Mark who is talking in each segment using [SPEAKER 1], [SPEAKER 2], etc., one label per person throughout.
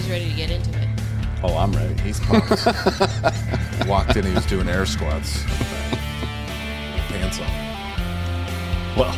[SPEAKER 1] He's ready to get into it.
[SPEAKER 2] Oh, I'm ready.
[SPEAKER 3] He's pumped. Walked in, he was doing air squats. Pants on.
[SPEAKER 2] Well,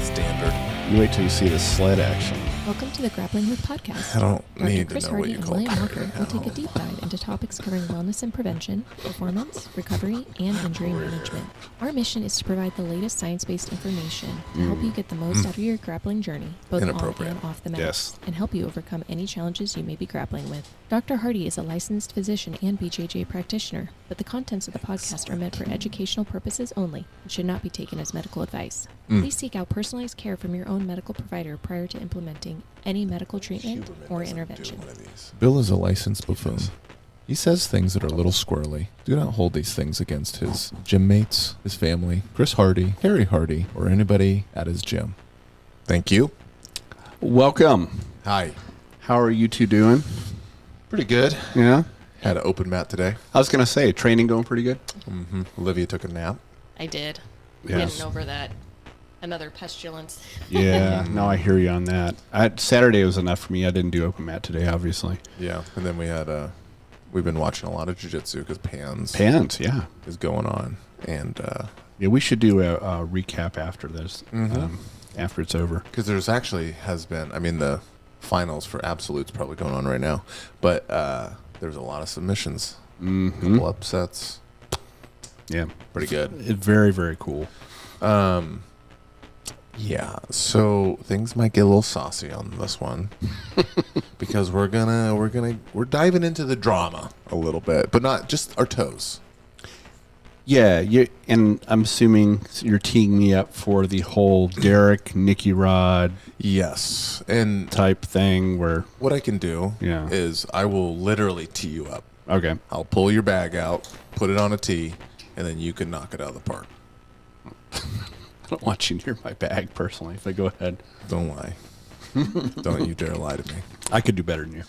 [SPEAKER 3] Standard.
[SPEAKER 2] you wait till you see the sled action.
[SPEAKER 1] Welcome to the Grappling with Podcast.
[SPEAKER 3] I don't
[SPEAKER 1] Dr.
[SPEAKER 3] need
[SPEAKER 1] Chris
[SPEAKER 3] to know what
[SPEAKER 1] Hardy
[SPEAKER 3] you
[SPEAKER 1] and
[SPEAKER 3] call it.
[SPEAKER 1] William Walker will take a deep dive into topics covering wellness and prevention, performance, recovery, and injury management. Our mission is to provide the latest science-based information to help you get the most out of your grappling journey, both on
[SPEAKER 3] Inappropriate.
[SPEAKER 1] and off the mat,
[SPEAKER 2] Yes.
[SPEAKER 1] and help you overcome any challenges you may be grappling with. Dr. Hardy is a licensed physician and BJJ practitioner, but the contents of the podcast are meant for educational purposes only and should not be taken as medical advice. Please seek out personalized care from your own medical provider prior to implementing any medical treatment or intervention.
[SPEAKER 3] Bill is a licensed buffoon. He says things that are a little squirrely. Do not hold these things against his gym mates, his family, Chris Hardy, Harry Hardy, or anybody at his gym. Thank you.
[SPEAKER 2] Welcome.
[SPEAKER 3] Hi.
[SPEAKER 2] How are you two doing?
[SPEAKER 3] Pretty good.
[SPEAKER 2] Yeah?
[SPEAKER 3] Had an open mat today.
[SPEAKER 2] I was going to say, training going pretty good?
[SPEAKER 3] Olivia took a nap.
[SPEAKER 1] I did.
[SPEAKER 2] Yes.
[SPEAKER 1] Getting over that. Another pestilence.
[SPEAKER 2] Yeah, no, I hear you on that. Saturday was enough for me. I didn't do open mat today, obviously.
[SPEAKER 3] Yeah, and then we had we've been watching a lot of jiu-jitsu because Pans
[SPEAKER 2] Yeah.
[SPEAKER 3] is going on, and
[SPEAKER 2] Yeah, we should do a recap after this, after it's over.
[SPEAKER 3] because there's actually has been, I mean, the finals for Absolute's probably going on right now, but there's a lot of submissions, couple upsets,
[SPEAKER 2] Yeah.
[SPEAKER 3] pretty good.
[SPEAKER 2] It's very, very cool.
[SPEAKER 3] Yeah, so things might get a little saucy on this one because we're diving into the drama a little bit, but not just our toes.
[SPEAKER 2] Yeah, and I'm assuming you're teeing me up for the whole Derek, Nicky Rod
[SPEAKER 3] Yes, and
[SPEAKER 2] type thing where,
[SPEAKER 3] what I can do
[SPEAKER 2] Yeah.
[SPEAKER 3] is I will literally tee you up.
[SPEAKER 2] okay.
[SPEAKER 3] I'll pull your bag out, put it on a tee, and then you can knock it out of the park.
[SPEAKER 2] I don't want you near my bag personally, if I go ahead.
[SPEAKER 3] Don't lie. Don't you dare lie to me.
[SPEAKER 2] I could do better than you.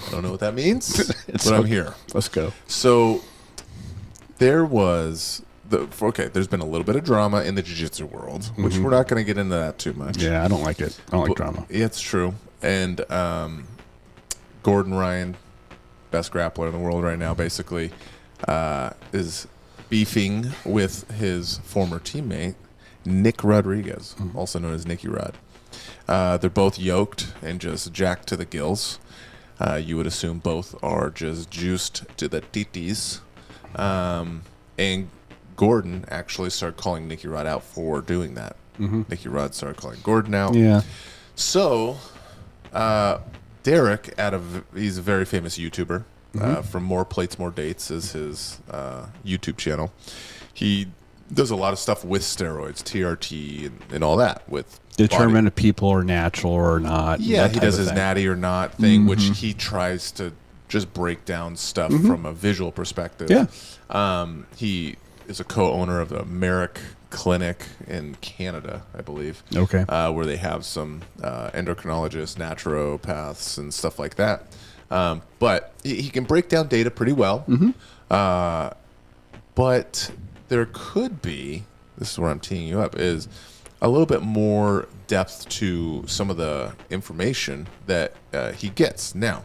[SPEAKER 3] I don't know what that means,
[SPEAKER 2] It's
[SPEAKER 3] but I'm
[SPEAKER 2] okay.
[SPEAKER 3] here.
[SPEAKER 2] Let's go.
[SPEAKER 3] So there's been a little bit of drama in the jiu-jitsu world, which we're not going to get into that too much.
[SPEAKER 2] Yeah, I don't like it. I don't like drama.
[SPEAKER 3] Yeah, it's true. And Gordon Ryan, best grappler in the world right now, basically, is beefing with his former teammate, Nick Rodriguez, also known as Nicky Rod. They're both yoked and just jacked to the gills. You would assume both are just juiced to the titties. And Gordon actually started calling Nicky Rod out for doing that. Nicky Rod started calling Gordon out.
[SPEAKER 2] Yeah.
[SPEAKER 3] So, Derek, he's a very famous YouTuber. From More Plates, More Dates is his YouTube channel. He does a lot of stuff with steroids, TRT, and all that with
[SPEAKER 2] Determine
[SPEAKER 3] body.
[SPEAKER 2] if people are natural or not.
[SPEAKER 3] Yeah,
[SPEAKER 2] that
[SPEAKER 3] he
[SPEAKER 2] type
[SPEAKER 3] does
[SPEAKER 2] of
[SPEAKER 3] his
[SPEAKER 2] thing.
[SPEAKER 3] natty or not thing, which he tries to just break down stuff from a visual perspective.
[SPEAKER 2] Yeah.
[SPEAKER 3] He is a co-owner of the Merrick Clinic in Canada, I believe.
[SPEAKER 2] Okay.
[SPEAKER 3] Where they have some endocrinologists, naturopaths, and stuff like that. But he can break down data pretty well. But there could be, this is where I'm teeing you up, is a little bit more depth to some of the information that he gets. Now,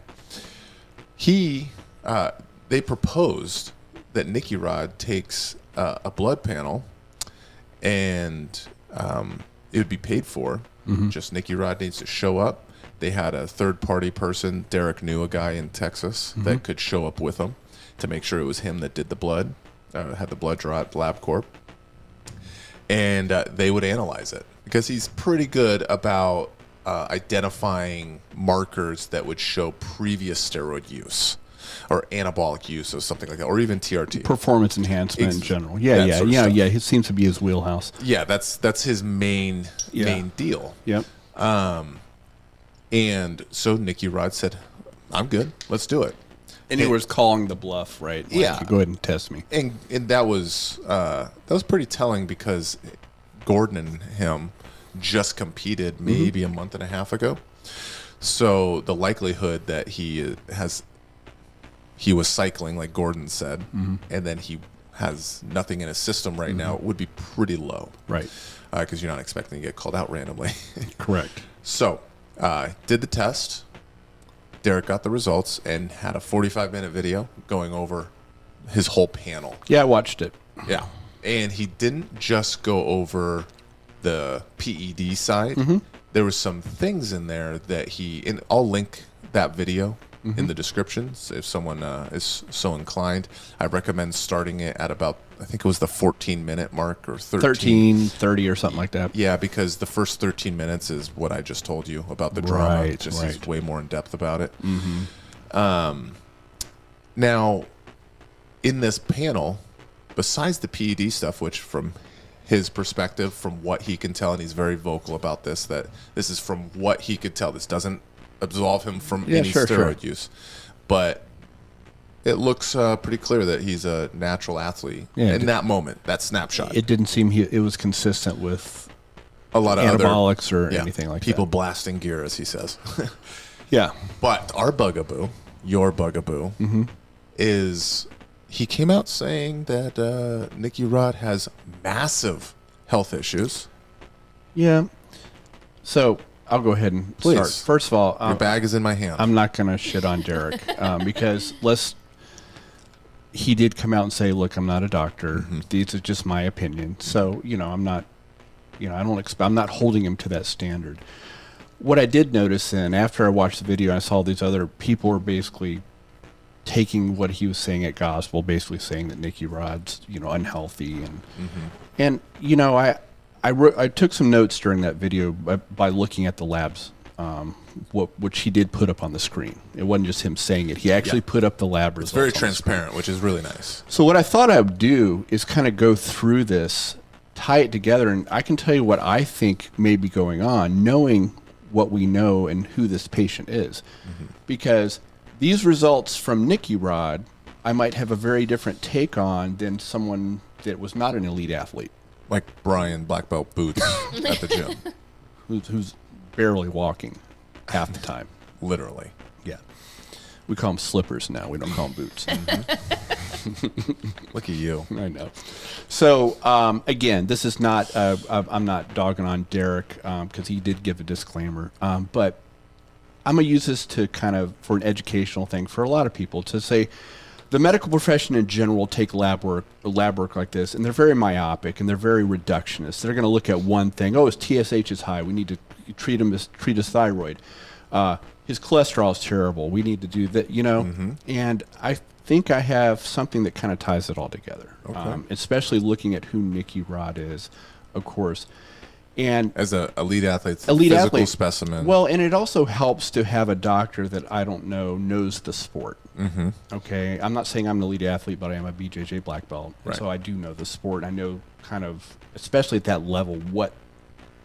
[SPEAKER 3] they proposed that Nicky Rod takes a blood panel and it would be paid for. Just Nicky Rod needs to show up. They had a third-party person. Derek knew a guy in Texas that could show up with him to make sure it was him that did the blood, had the blood draw at LabCorp. And they would analyze it because he's pretty good about identifying markers that would show previous steroid use or anabolic use or something like that, or even TRT.
[SPEAKER 2] Performance enhancement in general.
[SPEAKER 3] that
[SPEAKER 2] Yeah.
[SPEAKER 3] sort of stuff.
[SPEAKER 2] It seems to be his wheelhouse.
[SPEAKER 3] Yeah, that's his main deal.
[SPEAKER 2] Yep.
[SPEAKER 3] And so Nicky Rod said, "I'm good. Let's do it."
[SPEAKER 2] And he was calling the bluff, right? Like,
[SPEAKER 3] Yeah.
[SPEAKER 2] Go ahead and test me.
[SPEAKER 3] And that was pretty telling because Gordon and him just competed maybe a month and a half ago. So the likelihood that he was cycling, like Gordon said, and then he has nothing in his system right now would be pretty low.
[SPEAKER 2] Right.
[SPEAKER 3] because you're not expecting to get called out randomly.
[SPEAKER 2] Correct.
[SPEAKER 3] So, did the test. Derek got the results and had a 45-minute video going over his whole panel.
[SPEAKER 2] Yeah, I watched it.
[SPEAKER 3] Yeah. And he didn't just go over the PED side. There was some things in there that and I'll link that video in the description. So if someone is so inclined, I recommend starting it at about, I think it was the 14-minute mark or
[SPEAKER 2] 13:30 or something like that.
[SPEAKER 3] Yeah, because the first 13 minutes is what I just told you about the drama.
[SPEAKER 2] Right,
[SPEAKER 3] He's way more in depth about it. Now, in this panel, besides the PED stuff, which from his perspective, from what he can tell, and he's very vocal about this, that this is from what he could tell. This doesn't absolve him from any steroid use. But it looks pretty clear that he's a natural athlete in that moment, that snapshot.
[SPEAKER 2] It didn't seem it was consistent with
[SPEAKER 3] a lot of
[SPEAKER 2] anabolics or anything like
[SPEAKER 3] people
[SPEAKER 2] that.
[SPEAKER 3] blasting gear, as he says.
[SPEAKER 2] Yeah.
[SPEAKER 3] But our bugaboo, your bugaboo, is he came out saying that Nicky Rod has massive health issues.
[SPEAKER 2] Yeah. So I'll go ahead and start. First of all,
[SPEAKER 3] your bag is in my hand.
[SPEAKER 2] I'm not going to shit on Derek because he did come out and say, look, I'm not a doctor. These are just my opinion. So, I'm not, I'm not holding him to that standard. What I did notice then, after I watched the video, I saw these other people were basically taking what he was saying at gospel, basically saying that Nicky Rod's, unhealthy. And I took some notes during that video by looking at the labs, which he did put up on the screen. It wasn't just him saying it. He actually put up the lab results.
[SPEAKER 3] It's very transparent, which is really nice.
[SPEAKER 2] So what I thought I would do is kind of go through this, tie it together, and I can tell you what I think may be going on, knowing what we know and who this patient is. Because these results from Nicky Rod, I might have a very different take on than someone that was not an elite athlete.
[SPEAKER 3] Like Brian Black Belt Boots at the gym.
[SPEAKER 2] Who's barely walking half the time.
[SPEAKER 3] Literally.
[SPEAKER 2] Yeah. We call them slippers now. We don't call them boots.
[SPEAKER 3] Look at you.
[SPEAKER 2] I know. So, again, this is not, I'm not dogging on Derek because he did give a disclaimer. But I'm going to use this to for an educational thing for a lot of people to say, the medical profession in general take lab work like this, and they're very myopic and they're very reductionist. They're going to look at one thing. Oh, his TSH is high. We need to treat his thyroid. His cholesterol is terrible. We need to do that, And I think I have something that kind of ties it all together, especially looking at who Nicky Rod is, of course. And
[SPEAKER 3] as an elite physical specimen.
[SPEAKER 2] Well, and it also helps to have a doctor that I don't know knows the sport. Okay, I'm not saying I'm an elite athlete, but I am a BJJ black belt,
[SPEAKER 3] right.
[SPEAKER 2] So I do know the sport. I know especially at that level, what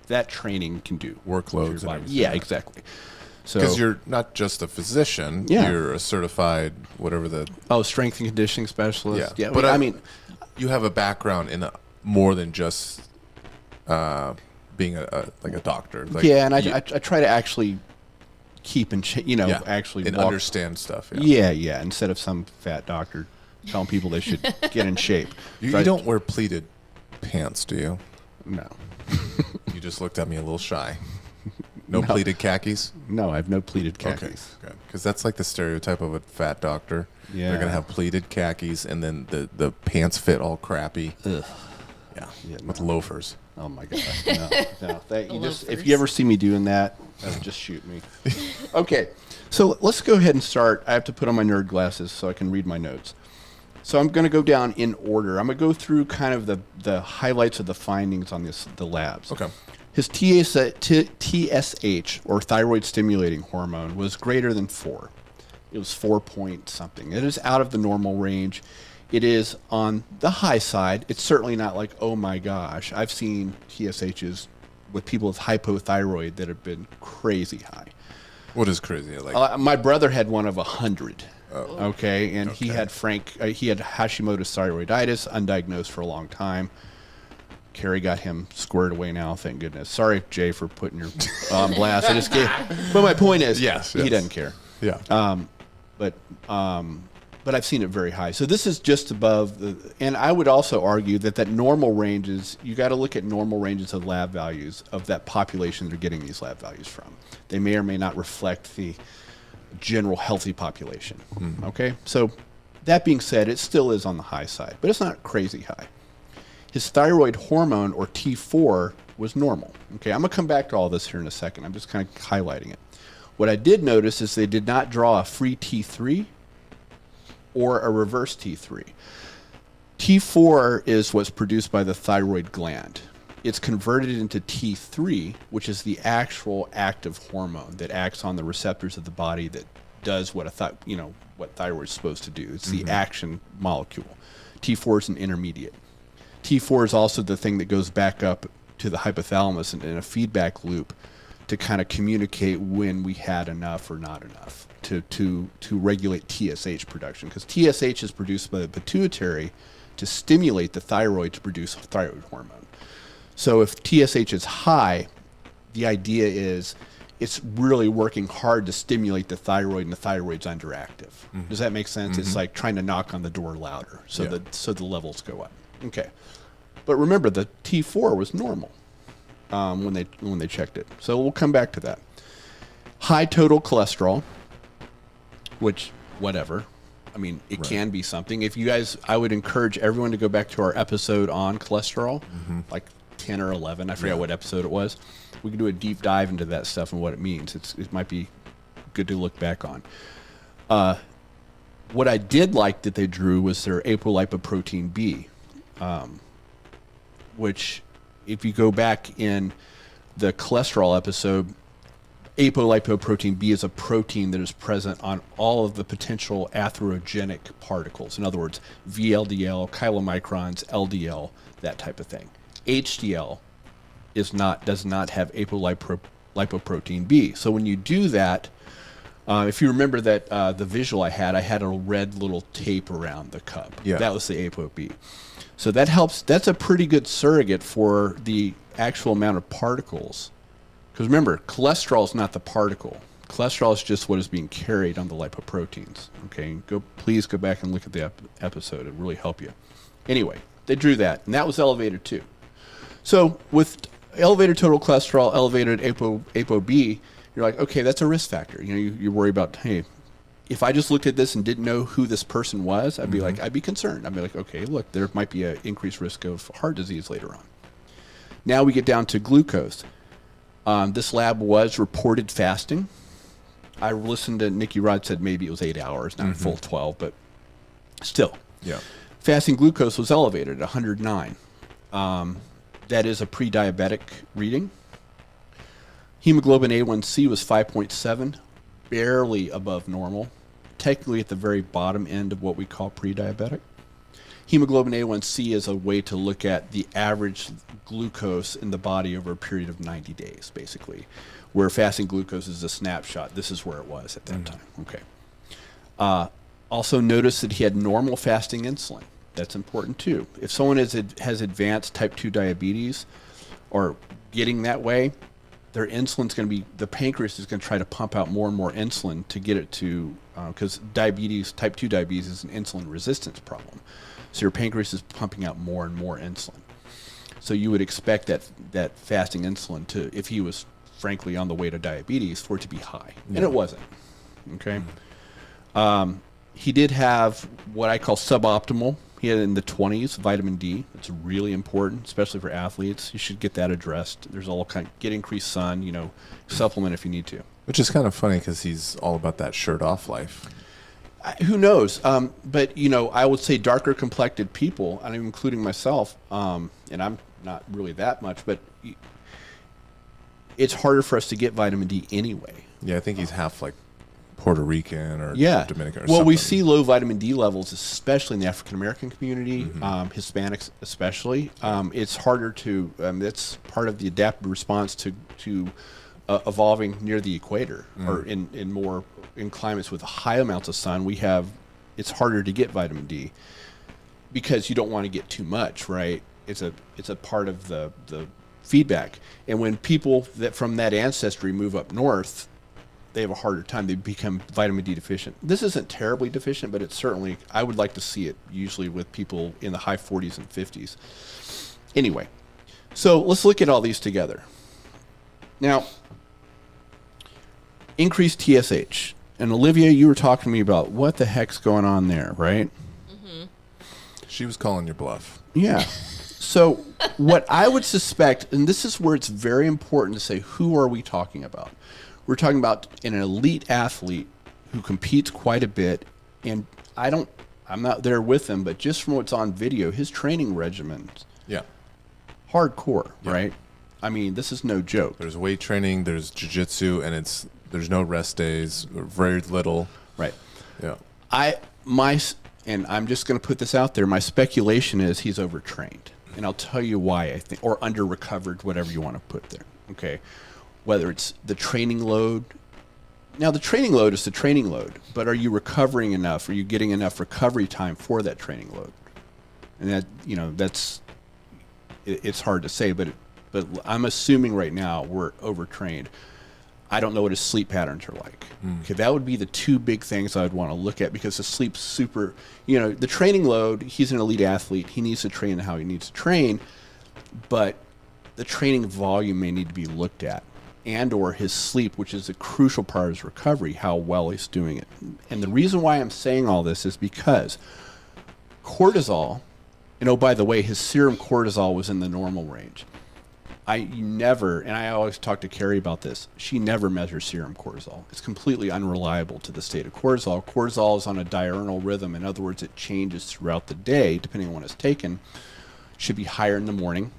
[SPEAKER 2] that training can do.
[SPEAKER 3] Workloads.
[SPEAKER 2] Yeah, exactly. So
[SPEAKER 3] because you're not just a physician, you're a certified
[SPEAKER 2] strength and conditioning specialist.
[SPEAKER 3] Yeah, but I mean, you have a background in more than just being a doctor.
[SPEAKER 2] And I try to actually keep actually
[SPEAKER 3] and understand stuff.
[SPEAKER 2] Yeah. Instead of some fat doctor telling people they should get in shape.
[SPEAKER 3] You don't wear pleated pants, do you?
[SPEAKER 2] No.
[SPEAKER 3] You just looked at me a little shy. No pleated khakis?
[SPEAKER 2] No, I have no pleated khakis.
[SPEAKER 3] Okay, good. Because that's like the stereotype of a fat doctor.
[SPEAKER 2] Yeah.
[SPEAKER 3] They're going to have pleated khakis, and then the pants fit all crappy.
[SPEAKER 2] Ugh.
[SPEAKER 3] Yeah, with loafers.
[SPEAKER 2] Oh, my God. No. If you ever see me doing that, just shoot me. Okay, so let's go ahead and start. I have to put on my nerd glasses so I can read my notes. So I'm going to go down in order. I'm going to go through kind of the highlights of the findings on the labs.
[SPEAKER 3] Okay.
[SPEAKER 2] His TSH, or thyroid stimulating hormone, was greater than 4. It was 4 point something. It is out of the normal range. It is on the high side. It's certainly not like, oh my gosh. I've seen TSHs with people with hypothyroid that have been crazy high.
[SPEAKER 3] What is crazy?
[SPEAKER 2] My brother had one of 100. Okay, and he had Hashimotos thyroiditis, undiagnosed for a long time. Carrie got him squared away now, thank goodness. Sorry, Jay, for putting your on blast. But my point is,
[SPEAKER 3] yes.
[SPEAKER 2] he doesn't care.
[SPEAKER 3] Yeah.
[SPEAKER 2] But but I've seen it very high. So this is just above and I would also argue that normal ranges, you got to look at normal ranges of lab values of that population they're getting these lab values from. They may or may not reflect the general healthy population. Okay. So that being said, it still is on the high side, but it's not crazy high. His thyroid hormone, or T4, was normal. Okay. I'm going to come back to all this here in a second. I'm just kind of highlighting it. What I did notice is they did not draw a free T3 or a reverse T3. T4 is what's produced by the thyroid gland. It's converted into T3, which is the actual active hormone that acts on the receptors of the body that does what what thyroid is supposed to do. It's the action molecule. T4 is an intermediate. T4 is also the thing that goes back up to the hypothalamus in a feedback loop to kind of communicate when we had enough or not enough to regulate TSH production, because TSH is produced by the pituitary to stimulate the thyroid to produce thyroid hormone. So if TSH is high, the idea is it's really working hard to stimulate the thyroid, and the thyroid's underactive. Does that make sense? It's like trying to knock on the door louder so the levels go up. Okay, but remember the T4 was normal when they checked it. So we'll come back to that. High total cholesterol, which whatever. I mean, it can be something. If you guys, I would encourage everyone to go back to our episode on cholesterol, like 10 or 11. I forget what episode it was. We can do a deep dive into that stuff and what it means. It might be good to look back on. What I did like that they drew was their apolipoprotein B, which if you go back in the cholesterol episode, apolipoprotein B is a protein that is present on all of the potential atherogenic particles. In other words, VLDL, chylomicrons, LDL, that type of thing. HDL does not have apolipoprotein B. So when you do that, if you remember that the visual I had a red little tape around the cup. Yeah. That was the ApoB. So that helps. That's a pretty good surrogate for the actual amount of particles. Because remember, cholesterol is not the particle. Cholesterol is just what is being carried on the lipoproteins. Okay, please go back and look at the episode. It'll really help you. Anyway, they drew that, and that was elevated too. So with elevated total cholesterol, elevated ApoB, you're like, okay, that's a risk factor. You worry about, hey, if I just looked at this and didn't know who this person was, I'd be like, I'd be concerned. I'd be like, okay, look, there might be an increased risk of heart disease later on. Now we get down to glucose. This lab was reported fasting. I listened to Nicky Rod said maybe it was 8 hours, not full 12, but still. Yeah. Fasting glucose was elevated at 109. That is a pre-diabetic reading. Hemoglobin A1C was 5.7, barely above normal, technically at the very bottom end of what we call pre-diabetic. Hemoglobin A1C is a way to look at the average glucose in the body over a period of 90 days, basically, where fasting glucose is a snapshot. This is where it was at that time. Okay. Also notice that he had normal fasting insulin. That's important too. If someone has advanced type 2 diabetes or getting that way, their insulin's going to be, the pancreas is going to try to pump out more and more insulin to get it to, because type 2 diabetes is an insulin resistance problem. So your pancreas is pumping out more and more insulin. So you would expect that fasting insulin to, if he was frankly on the way to diabetes, for it to be high. Yeah. And it wasn't. Okay. He did have what I call suboptimal. He had in the 20s vitamin D. It's really important, especially for athletes. You should get that addressed. There's all kind of, get increased sun, supplement if you need to.
[SPEAKER 3] Which is kind of funny because he's all about that shirt off life.
[SPEAKER 2] Who knows? But, I would say darker complected people, and including myself, and I'm not really that much, but it's harder for us to get vitamin D anyway.
[SPEAKER 3] Yeah, I think he's half like Puerto Rican or Dominican or something.
[SPEAKER 2] Well, we see low vitamin D levels, especially in the African-American community, Hispanics especially. It's harder to, that's part of the adaptive response to evolving near the equator or in climates with high amounts of sun. It's harder to get vitamin D because you don't want to get too much, right? It's a part of the feedback. And when people that from that ancestry move up north, they have a harder time. They become vitamin D deficient. This isn't terribly deficient, but it's certainly, I would like to see it usually with people in the high 40s and 50s. Anyway, so let's look at all these together. Now, increased TSH. And Olivia, you were talking to me about what the heck's going on there, right?
[SPEAKER 3] Mm-hmm. She was calling your bluff.
[SPEAKER 2] Yeah. So what I would suspect, and this is where it's very important to say, who are we talking about? We're talking about an elite athlete who competes quite a bit, and I'm not there with him, but just from what's on video, his training regimen, hardcore, right? I mean, this is no joke.
[SPEAKER 3] There's weight training, there's jiu-jitsu, and there's no rest days, or very little.
[SPEAKER 2] Right.
[SPEAKER 3] Yeah.
[SPEAKER 2] And I'm just going to put this out there. My speculation is he's overtrained, and I'll tell you why I think, or under-recovered, whatever you want to put there. Okay. Whether it's the training load. Now, the training load is the training load, but are you recovering enough? Are you getting enough recovery time for that training load? And that, it's hard to say, but I'm assuming right now we're overtrained. I don't know what his sleep patterns are like. Okay, that would be the two big things I would want to look at, because the sleep's super, the training load, he's an elite athlete. He needs to train how he needs to train, but the training volume may need to be looked at, and or his sleep, which is a crucial part of his recovery, how well he's doing it. And the reason why I'm saying all this is because cortisol, and oh, by the way, his serum cortisol was in the normal range. And I always talk to Carrie about this, she never measures serum cortisol. It's completely unreliable to the state of cortisol. Cortisol is on a diurnal rhythm. In other words, it changes throughout the day, depending on when it's taken. Should be higher in the morning,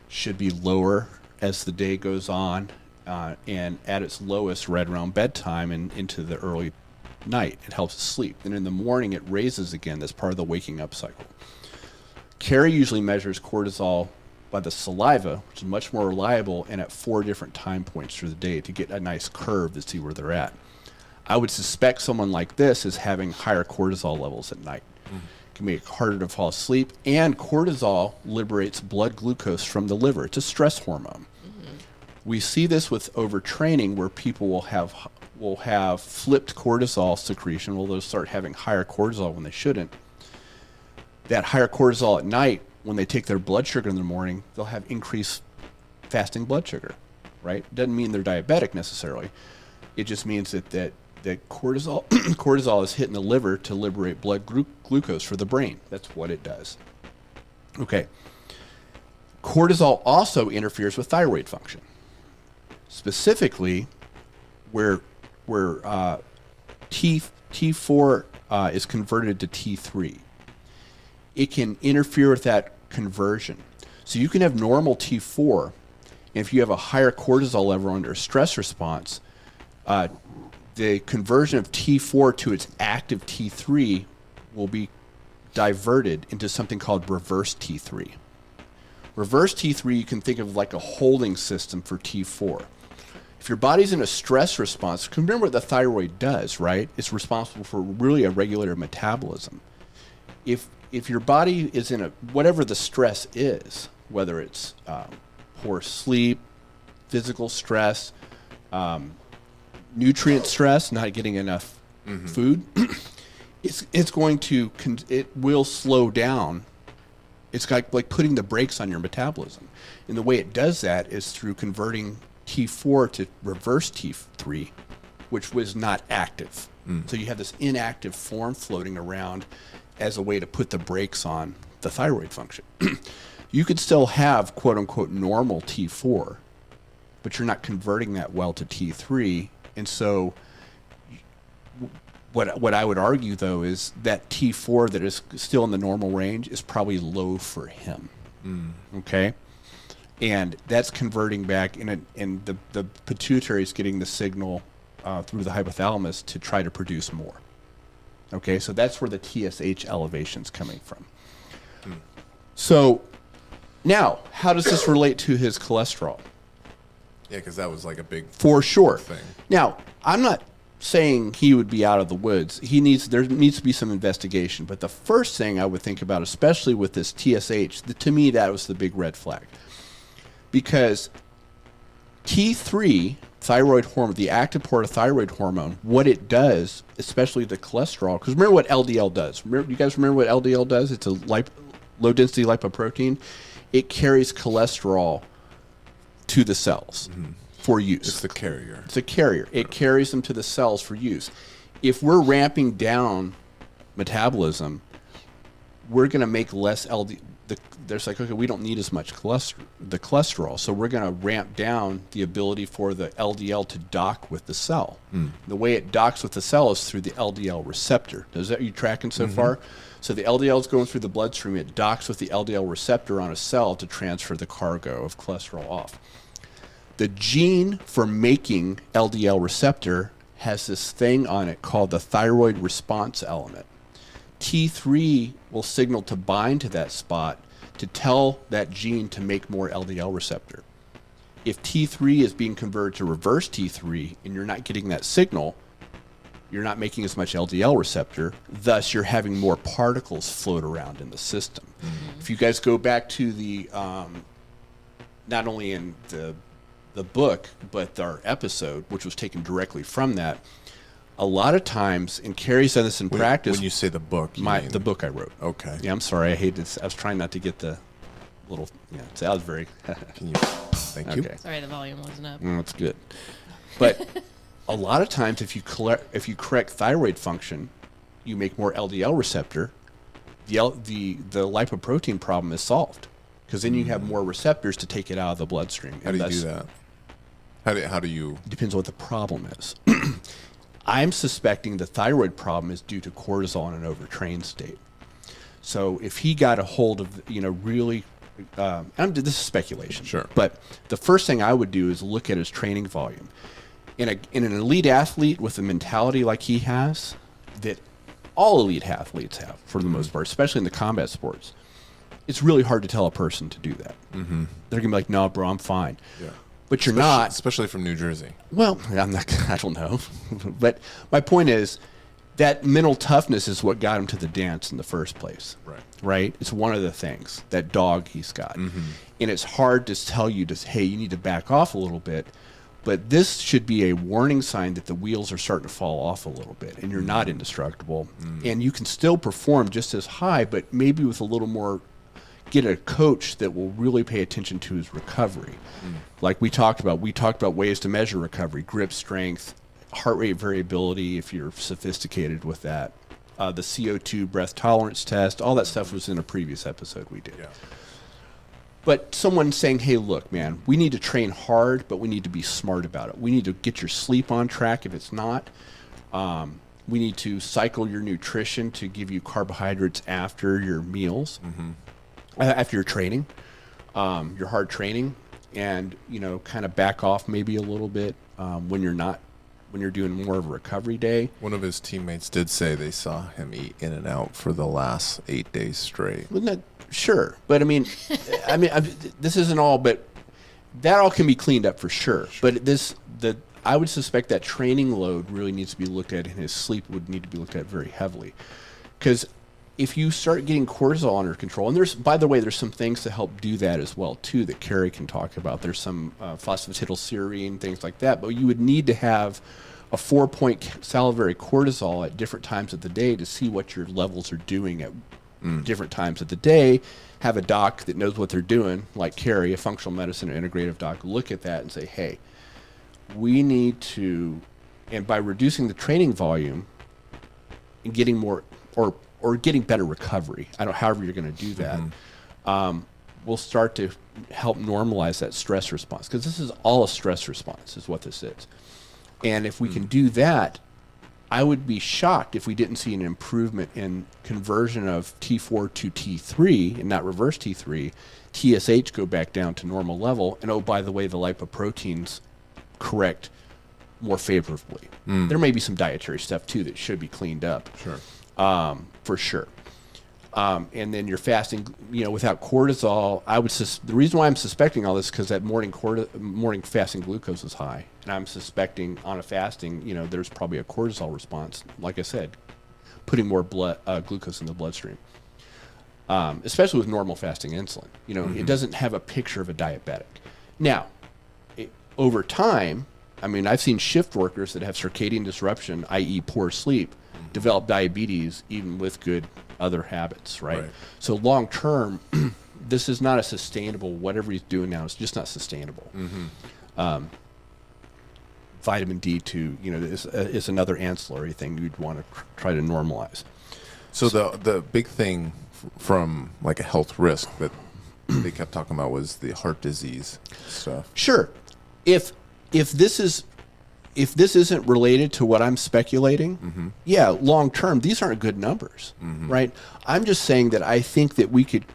[SPEAKER 2] should be lower as the day goes on, and at its lowest right around bedtime and into the early night. It helps sleep. Then in the morning, it raises again. That's part of the waking up cycle. Carrie usually measures cortisol by the saliva, which is much more reliable, and at 4 different time points through the day to get a nice curve to see where they're at. I would suspect someone like this is having higher cortisol levels at night. It can make it harder to fall asleep, and cortisol liberates blood glucose from the liver. It's a stress hormone. We see this with overtraining, where people will have flipped cortisol secretion, where they'll start having higher cortisol when they shouldn't. That higher cortisol at night, when they take their blood sugar in the morning, they'll have increased fasting blood sugar, right? Doesn't mean they're diabetic necessarily. It just means that cortisol cortisol is hitting the liver to liberate blood glucose for the brain. That's what it does. Okay. Cortisol also interferes with thyroid function. Specifically, where T4 is converted to T3. It can interfere with that conversion. So you can have normal T4, and if you have a higher cortisol level under a stress response, the conversion of T4 to its active T3 will be diverted into something called reverse T3. Reverse T3 you can think of like a holding system for T4. If your body's in a stress response, remember what the thyroid does, right? It's responsible for really a regulator metabolism. If your body is in whatever the stress is, whether it's poor sleep, physical stress, nutrient stress, not getting enough food, it will slow down. It's like putting the brakes on your metabolism. And the way it does that is through converting T4 to reverse T3, which was not active. So you have this inactive form floating around as a way to put the brakes on the thyroid function. You could still have quote unquote normal T4, but you're not converting that well to T3. And so what I would argue though is that T4 that is still in the normal range is probably low for him. Okay? And that's converting back and the pituitary is getting the signal through the hypothalamus to try to produce more. Okay, so that's where the TSH elevation's coming from. So now, how does this relate to his cholesterol?
[SPEAKER 3] Yeah, because that was like a big
[SPEAKER 2] for sure
[SPEAKER 3] thing.
[SPEAKER 2] Now, I'm not saying he would be out of the woods. There needs to be some investigation. But the first thing I would think about, especially with this TSH, to me that was the big red flag, because T3 thyroid hormone, the active part of thyroid hormone, what it does, especially the cholesterol, because remember what LDL does. You guys remember what LDL does? It's a low-density lipoprotein. It carries cholesterol to the cells for use.
[SPEAKER 3] It's the carrier.
[SPEAKER 2] It's a carrier. It carries them to the cells for use. If we're ramping down metabolism, we're going to make less LDL. There's like, okay, we don't need as much cholesterol, so we're going to ramp down the ability for the LDL to dock with the cell. The way it docks with the cell is through the LDL receptor. Are you tracking so far? So the LDL is going through the bloodstream. It docks with the LDL receptor on a cell to transfer the cargo of cholesterol off. The gene for making LDL receptor has this thing on it called the thyroid response element. T3 will signal to bind to that spot to tell that gene to make more LDL receptor. If T3 is being converted to reverse T3 and you're not getting that signal, you're not making as much LDL receptor, thus you're having more particles float around in the system. If you guys go back to the, not only in the book, but our episode, which was taken directly from that, a lot of times, and Carrie's done this in practice.
[SPEAKER 3] When you say the book,
[SPEAKER 2] the book I wrote.
[SPEAKER 3] Okay.
[SPEAKER 2] Yeah, I'm sorry. I hate this. I was trying not to get the little. Yeah, so I was very.
[SPEAKER 3] Can you? Thank you.
[SPEAKER 2] Okay.
[SPEAKER 1] Sorry, the volume wasn't up.
[SPEAKER 2] That's good. But a lot of times, if you correct thyroid function, you make more LDL receptor. The lipoprotein problem is solved because then you have more receptors to take it out of the bloodstream.
[SPEAKER 3] How do you do that? How do you?
[SPEAKER 2] It depends on what the problem is. I'm suspecting the thyroid problem is due to cortisol in an overtrained state. So if he got a hold of, really, this is speculation.
[SPEAKER 3] Sure.
[SPEAKER 2] But the first thing I would do is look at his training volume. In an elite athlete with a mentality like he has, that all elite athletes have for the most part, especially in the combat sports, it's really hard to tell a person to do that. They're gonna be like, "No, bro, I'm fine."
[SPEAKER 3] Yeah.
[SPEAKER 2] But you're not.
[SPEAKER 3] Especially from New Jersey.
[SPEAKER 2] Well, I don't know. But my point is that mental toughness is what got him to the dance in the first place. Right? It's one of the things, that dog he's got. And it's hard to tell you, hey, you need to back off a little bit. But this should be a warning sign that the wheels are starting to fall off a little bit and you're not indestructible. And you can still perform just as high, but maybe with a little more. Get a coach that will really pay attention to his recovery. Like we talked about ways to measure recovery, grip strength, heart rate variability, if you're sophisticated with that, the CO2 breath tolerance test, all that stuff was in a previous episode we did. But someone saying, hey, look, man, we need to train hard, but we need to be smart about it. We need to get your sleep on track if it's not. We need to cycle your nutrition to give you carbohydrates after your meals. After your training, your hard training, and kind of back off maybe a little bit when you're doing more of a recovery day.
[SPEAKER 3] One of his teammates did say they saw him eat In-N-Out for the last 8 days straight.
[SPEAKER 2] Wasn't that sure? But I mean, this isn't all, but that all can be cleaned up for sure. But I would suspect that training load really needs to be looked at, and his sleep would need to be looked at very heavily, because if you start getting cortisol under control, and by the way, there's some things to help do that as well too that Carrie can talk about. There's some phosphatidylserine, things like that, but you would need to have a 4-point salivary cortisol at different times of the day to see what your levels are doing at different times of the day. Have a doc that knows what they're doing, like Carrie, a functional medicine or integrative doc, look at that and say, hey, we need to, and by reducing the training volume and getting more, or getting better recovery, however you're going to do that, we'll start to help normalize that stress response, because this is all a stress response is what this is. And if we can do that, I would be shocked if we didn't see an improvement in conversion of T4 to T3 and not reverse T3, TSH go back down to normal level, and oh, by the way, the lipoproteins correct more favorably. There may be some dietary stuff too that should be cleaned up.
[SPEAKER 3] Sure.
[SPEAKER 2] For sure. And then you're fasting, without cortisol. The reason why I'm suspecting all this is because that morning fasting glucose is high, and I'm suspecting on a fasting, there's probably a cortisol response. Like I said, putting more glucose in the bloodstream, especially with normal fasting insulin. It doesn't have a picture of a diabetic. Now, over time, I mean, I've seen shift workers that have circadian disruption, i.e. poor sleep, develop diabetes even with good other habits, right? So long term, this is not a sustainable, whatever he's doing now, it's just not sustainable. Vitamin D2, is another ancillary thing you'd want to try to normalize.
[SPEAKER 3] So the big thing from like a health risk that they kept talking about was the heart disease stuff.
[SPEAKER 2] Sure. If this isn't related to what I'm speculating, yeah, long term, these aren't good numbers, right? I'm just saying that I think that we could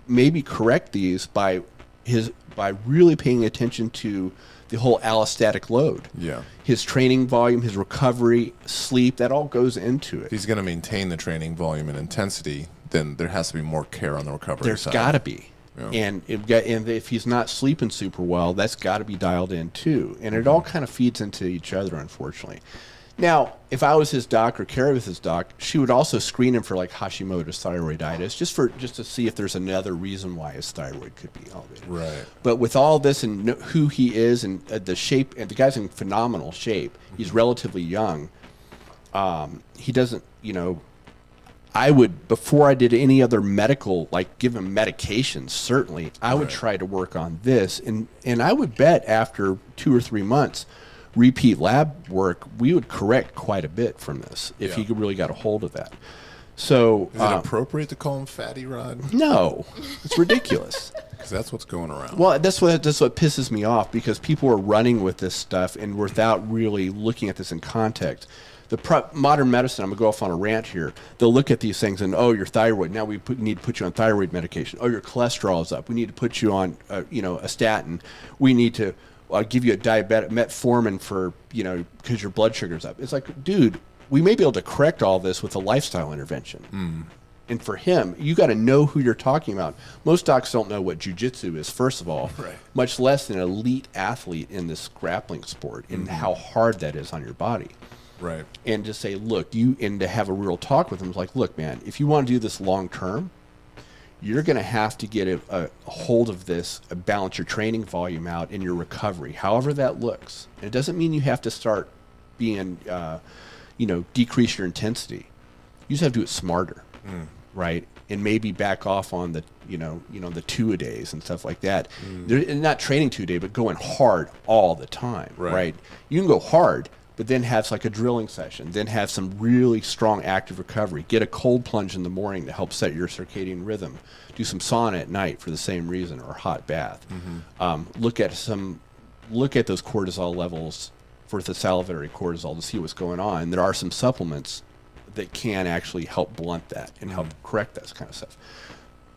[SPEAKER 2] maybe correct these by really paying attention to the whole allostatic load.
[SPEAKER 3] Yeah.
[SPEAKER 2] His training volume, his recovery, sleep, that all goes into it.
[SPEAKER 3] If he's going to maintain the training volume and intensity, then there has to be more care on the recovery
[SPEAKER 2] There's
[SPEAKER 3] side.
[SPEAKER 2] got to be.
[SPEAKER 3] Yeah.
[SPEAKER 2] And if he's not sleeping super well, that's got to be dialed in too. And it all kind of feeds into each other, unfortunately. Now, if I was his doc or Carrie was his doc, she would also screen him for like Hashimoto's thyroiditis, just to see if there's another reason why his thyroid could be elevated.
[SPEAKER 3] Right.
[SPEAKER 2] But with all this and who he is and the shape, and the guy's in phenomenal shape. He's relatively young. He doesn't, I would, before I did any other medical, like give him medications, certainly, I would try to work on this. And I would bet after 2 or 3 months, repeat lab work, we would correct quite a bit from this if he really got a hold of that. So
[SPEAKER 3] is it appropriate to call him Fatty Rod?
[SPEAKER 2] No, it's ridiculous.
[SPEAKER 3] Because that's what's going around.
[SPEAKER 2] Well, that's what pisses me off, because people are running with this stuff and without really looking at this in context. Modern medicine, I'm going to go off on a rant here. They'll look at these things and, your thyroid, now we need to put you on thyroid medication. Oh, your cholesterol is up. We need to put you on, a statin. We need to give you a diabetic metformin for, because your blood sugar's up. It's like, dude, we may be able to correct all this with a lifestyle intervention. And for him, you got to know who you're talking about. Most docs don't know what jiu-jitsu is, first of all, much less an elite athlete in this grappling sport and how hard that is on your body.
[SPEAKER 3] Right.
[SPEAKER 2] And to say, look, and to have a real talk with him is like, look, man, if you want to do this long term, you're going to have to get a hold of this, balance your training volume out in your recovery, however that looks. And it doesn't mean you have to start being, decrease your intensity. You just have to do it smarter, right? And maybe back off on the, the 2-a-days and stuff like that. And not training 2-a-day, but going hard all the time, right? You can go hard, but then have like a drilling session, then have some really strong active recovery. Get a cold plunge in the morning to help set your circadian rhythm. Do some sauna at night for the same reason, or a hot bath. Look at those cortisol levels for the salivary cortisol to see what's going on. And there are some supplements that can actually help blunt that and help correct that kind of stuff.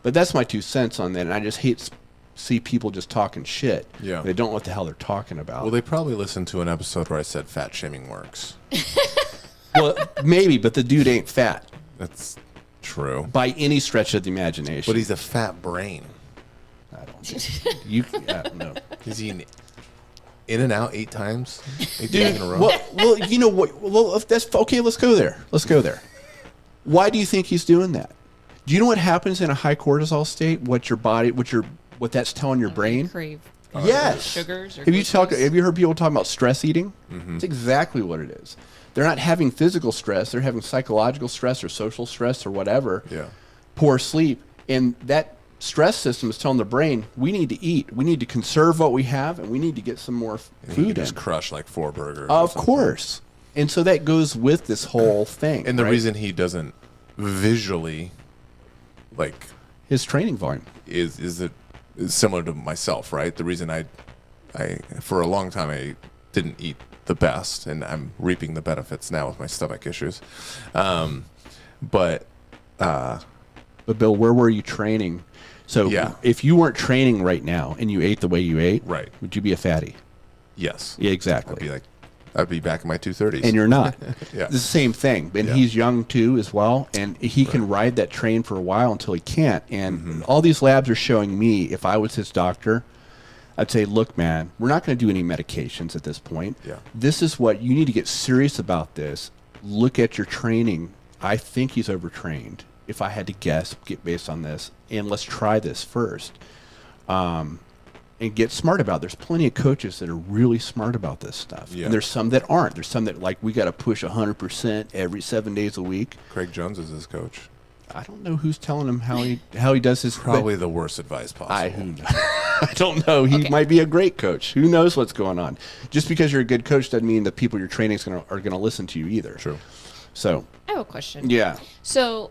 [SPEAKER 2] But that's my 2 cents on that, and I just hate see people just talking shit.
[SPEAKER 3] Yeah.
[SPEAKER 2] They don't know what the hell they're talking about.
[SPEAKER 3] Well, they probably listened to an episode where I said fat shaming works.
[SPEAKER 2] Well, maybe, but the dude ain't fat.
[SPEAKER 3] That's true.
[SPEAKER 2] By any stretch of the imagination.
[SPEAKER 3] But he's a fat brain.
[SPEAKER 2] I don't think no.
[SPEAKER 3] Is he in and out 8 times? 8 days in a row?
[SPEAKER 2] Well, you know what? Well, if that's okay. Let's go there. Why do you think he's doing that? Do you know what happens in a high cortisol state? What that's telling your brain?
[SPEAKER 1] Crave
[SPEAKER 2] yes.
[SPEAKER 1] sugars. Or
[SPEAKER 2] have you heard people talking about stress eating? It's exactly what it is. They're not having physical stress. They're having psychological stress or social stress or whatever.
[SPEAKER 3] Yeah.
[SPEAKER 2] Poor sleep, and that stress system is telling the brain, we need to eat. We need to conserve what we have, and we need to get some more food in.
[SPEAKER 3] Just crush like 4 burgers.
[SPEAKER 2] Of course. And so that goes with this whole thing.
[SPEAKER 3] And the reason he doesn't visually, like,
[SPEAKER 2] his training volume
[SPEAKER 3] is similar to myself, right? The reason I for a long time I didn't eat the best, and I'm reaping the benefits now with my stomach issues. But
[SPEAKER 2] Bill, where were you training? So if you weren't training right now and you ate the way you ate, would you be a fatty?
[SPEAKER 3] Yes.
[SPEAKER 2] Yeah, exactly.
[SPEAKER 3] I'd be back in my 230s.
[SPEAKER 2] And you're not.
[SPEAKER 3] Yeah.
[SPEAKER 2] It's the same thing. And he's young too as well. And he can ride that train for a while until he can't. And all these labs are showing me, if I was his doctor, I'd say, look, man, we're not going to do any medications at this point.
[SPEAKER 3] Yeah.
[SPEAKER 2] This is what you need to get serious about this. Look at your training. I think he's overtrained, if I had to guess, based on this. And let's try this first. and get smart about it. There's plenty of coaches that are really smart about this stuff.
[SPEAKER 3] Yeah.
[SPEAKER 2] And there's some that aren't. There's some that, like, we got to push 100% every 7 days a week.
[SPEAKER 3] Craig Jones is his coach.
[SPEAKER 2] I don't know who's telling him how he does his.
[SPEAKER 3] Probably the worst advice possible.
[SPEAKER 2] I don't know. He might be a great coach. Who knows what's going on? Just because you're a good coach doesn't mean the people you're training are going to listen to you either.
[SPEAKER 3] True.
[SPEAKER 2] So
[SPEAKER 1] I have a question.
[SPEAKER 2] yeah.
[SPEAKER 1] So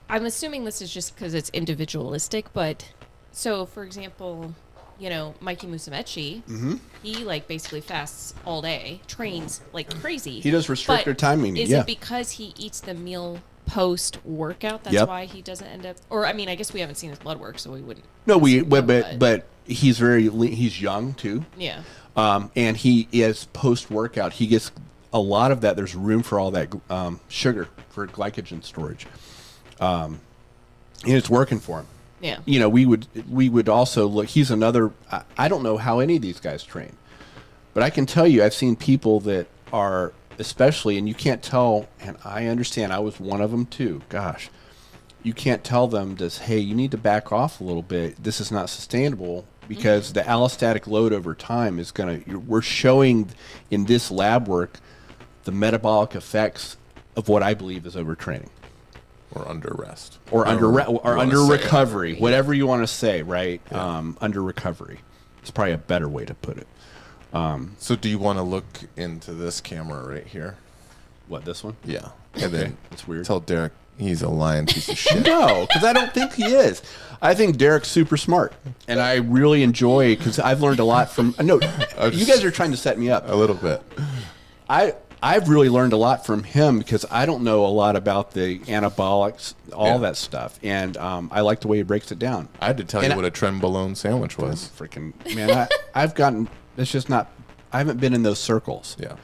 [SPEAKER 1] I'm assuming this is just because it's individualistic, but so for example, you know, Mikey Musumeci, he like basically fasts all day, trains like crazy.
[SPEAKER 2] He does restricted time meaning.
[SPEAKER 1] Is it because he eats the meal post workout? That's why he doesn't end up. Or I mean, I guess we haven't seen his blood work, so we wouldn't.
[SPEAKER 2] No, but he's he's young too.
[SPEAKER 1] Yeah.
[SPEAKER 2] And he is post workout. He gets a lot of that. There's room for all that sugar for glycogen storage, and it's working for him.
[SPEAKER 1] Yeah.
[SPEAKER 2] You know, we would also look. He's another. I don't know how any of these guys train, but I can tell you, I've seen people that are especially, and you can't tell. And I understand. I was one of them too. Gosh, you can't tell them this. Hey, you need to back off a little bit. This is not sustainable because the allostatic load over time is gonna. We're showing in this lab work the metabolic effects of what I believe is overtraining.
[SPEAKER 3] Or under rest.
[SPEAKER 2] Or under recovery,
[SPEAKER 3] Yeah.
[SPEAKER 2] whatever you want to say, right? Yeah. Under recovery. It's probably a better way to put it.
[SPEAKER 3] So do you want to look into this camera right here?
[SPEAKER 2] What, this one?
[SPEAKER 3] Yeah. And then
[SPEAKER 2] That's weird.
[SPEAKER 3] tell Derek he's a lying piece of shit.
[SPEAKER 2] No, because I don't think he is. I think Derek's super smart, and I really enjoy because I've learned a lot from. No, you guys are trying to set me up
[SPEAKER 3] A little bit.
[SPEAKER 2] I've really learned a lot from him because I don't know a lot about the anabolics, all that stuff, and I like the way he breaks it down.
[SPEAKER 3] I had to tell you what a trenbolone sandwich was.
[SPEAKER 2] Freaking man, I've gotten. It's just not. I haven't been in those circles.
[SPEAKER 3] Yeah.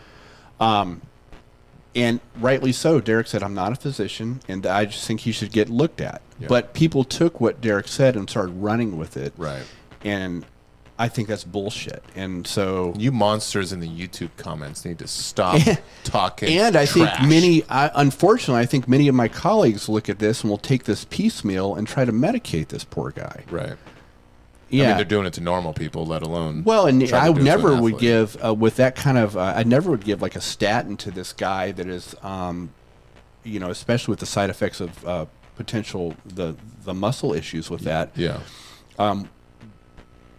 [SPEAKER 2] And rightly so. Derek said, I'm not a physician, and I just think he should get looked at.
[SPEAKER 3] Yeah.
[SPEAKER 2] But people took what Derek said and started running with it.
[SPEAKER 3] Right.
[SPEAKER 2] And I think that's bullshit. And so...
[SPEAKER 3] You monsters in the YouTube comments need to stop talking
[SPEAKER 2] And I
[SPEAKER 3] trash.
[SPEAKER 2] think unfortunately, I think many of my colleagues look at this and will take this piecemeal and try to medicate this poor guy.
[SPEAKER 3] Right.
[SPEAKER 2] Yeah.
[SPEAKER 3] I mean, they're doing it to normal people, let alone...
[SPEAKER 2] Well, and
[SPEAKER 3] trying
[SPEAKER 2] I
[SPEAKER 3] to do it to
[SPEAKER 2] never
[SPEAKER 3] an
[SPEAKER 2] would
[SPEAKER 3] athlete.
[SPEAKER 2] give with that kind of. I never would give like a statin to this guy that is, you know, especially with the side effects of potential the muscle issues with that.
[SPEAKER 3] Yeah.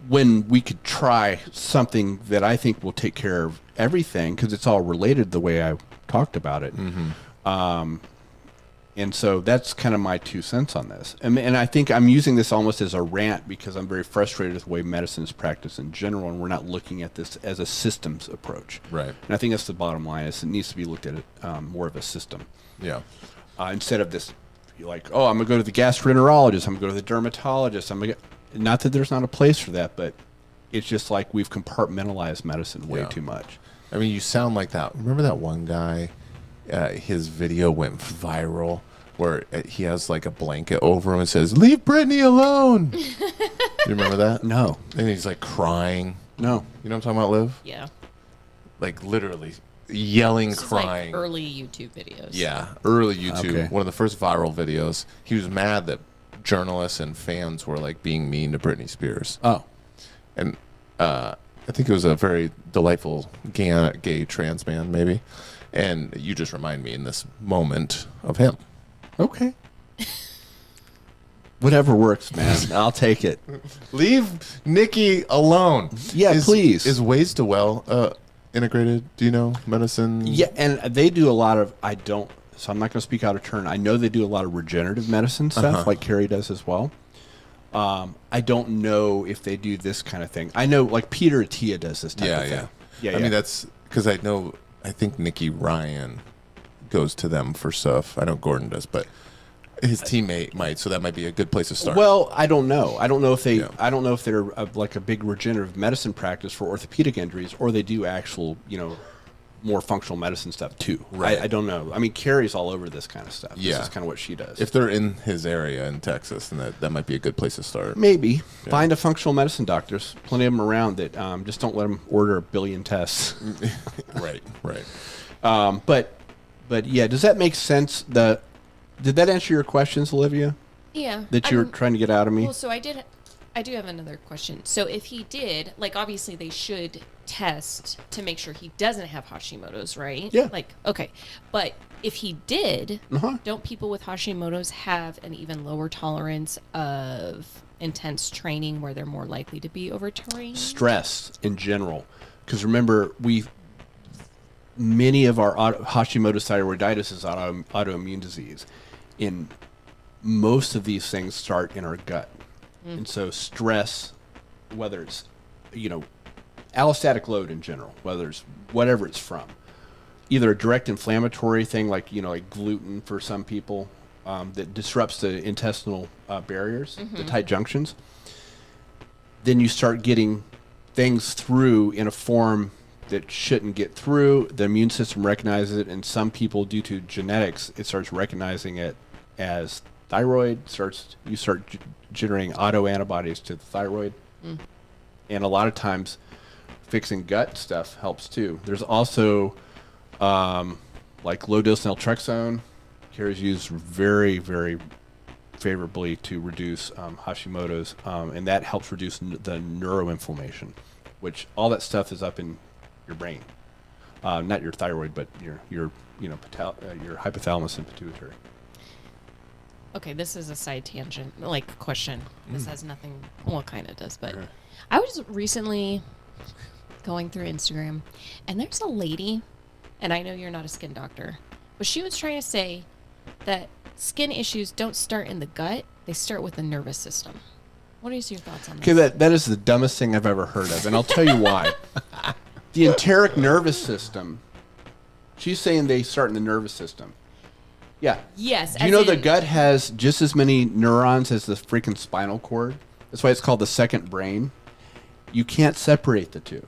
[SPEAKER 2] When we could try something that I think will take care of everything because it's all related the way I talked about it.
[SPEAKER 3] Mm-hmm.
[SPEAKER 2] And so that's kind of my 2 cents on this. And I think I'm using this almost as a rant because I'm very frustrated with the way medicine is practiced in general, and we're not looking at this as a systems approach.
[SPEAKER 3] Right.
[SPEAKER 2] And I think that's the bottom line, is it needs to be looked at more of a system.
[SPEAKER 3] Yeah.
[SPEAKER 2] Instead of this, you're like, oh, I'm going to go to the gastroenterologist, I'm going to go to the dermatologist. Not that there's not a place for that, but it's just like we've compartmentalized medicine way too much.
[SPEAKER 3] I mean, you sound like that. Remember that one guy? His video went viral where he has like a blanket over him and says, "Leave Brittany alone." You remember that?
[SPEAKER 2] No.
[SPEAKER 3] And he's like crying.
[SPEAKER 2] No.
[SPEAKER 3] You know what I'm talking about, Liv?
[SPEAKER 1] Yeah.
[SPEAKER 3] Like literally yelling,
[SPEAKER 1] This is
[SPEAKER 3] crying.
[SPEAKER 1] like early YouTube videos.
[SPEAKER 3] Yeah, early YouTube.
[SPEAKER 2] Okay.
[SPEAKER 3] One of the first viral videos. He was mad that journalists and fans were like being mean to Britney Spears.
[SPEAKER 2] Oh.
[SPEAKER 3] And I think it was a very delightful gay trans man, maybe. And you just remind me in this moment of him.
[SPEAKER 2] Okay. Whatever works, man. I'll take it.
[SPEAKER 3] Leave Nicky alone.
[SPEAKER 2] Yeah, please.
[SPEAKER 3] Is Ways to Well integrated? Do you know medicine?
[SPEAKER 2] Yeah, and they do a lot of, so I'm not going to speak out of turn. I know they do a lot of regenerative medicine stuff, like Carrie does as well. I don't know if they do this kind of thing. I know, like, Peter Attia does this type of thing.
[SPEAKER 3] I mean, that's because I think Nicky Ryan goes to them for stuff. I know Gordon does, but his teammate might, so that might be a good place to start.
[SPEAKER 2] Well, I don't know. I don't know if they're like a big regenerative medicine practice for orthopedic injuries, or they do actual, more functional medicine stuff too.
[SPEAKER 3] Right.
[SPEAKER 2] I don't know. I mean, Carrie's all over this kind of stuff.
[SPEAKER 3] Yeah.
[SPEAKER 2] This is kind of what she does.
[SPEAKER 3] If they're in his area in Texas, then that might be a good place to start.
[SPEAKER 2] Maybe. Find a functional medicine doctor. There's plenty of them around that just don't let them order a billion tests.
[SPEAKER 3] Right.
[SPEAKER 2] But yeah, does that make sense? Did that answer your questions, Olivia?
[SPEAKER 1] Yeah.
[SPEAKER 2] That you were trying to get out of me?
[SPEAKER 1] Well, so I I do have another question. So if he did, like, obviously they should test to make sure he doesn't have Hashimoto's, right?
[SPEAKER 2] Yeah.
[SPEAKER 1] Like, okay. But if he did,
[SPEAKER 2] Uh-huh.
[SPEAKER 1] don't people with Hashimoto's have an even lower tolerance of intense training where they're more likely to be overtrained?
[SPEAKER 2] Stress in general. Because remember, many of our Hashimoto's thyroiditis is autoimmune disease. In most of these things start in our gut. And so stress, whether it's, allostatic load in general, whether it's whatever it's from, either a direct inflammatory thing like gluten for some people that disrupts the intestinal barriers, the tight junctions, then you start getting things through in a form that shouldn't get through. The immune system recognizes it, and some people, due to genetics, it starts recognizing it as thyroid. You start generating autoantibodies to the thyroid, and a lot of times fixing gut stuff helps too. There's also like low dose naltrexone. Care is used very, very favorably to reduce Hashimoto's, and that helps reduce the neuroinflammation, which all that stuff is up in your brain, not your thyroid, but your hypothalamus and pituitary.
[SPEAKER 1] Okay, this is a side tangent, like question. This has nothing, well, kind of does, but I was recently going through Instagram, and there's a lady, and I know you're not a skin doctor, but she was trying to say that skin issues don't start in the gut, they start with the nervous system. What are your thoughts on that?
[SPEAKER 2] Okay, that is the dumbest thing I've ever heard of, and I'll tell you why. The enteric nervous system, she's saying they start in the nervous system. Yeah.
[SPEAKER 1] Yes.
[SPEAKER 2] Do you know the gut has just as many neurons as the freaking spinal cord? That's why it's called the second brain. You can't separate the two.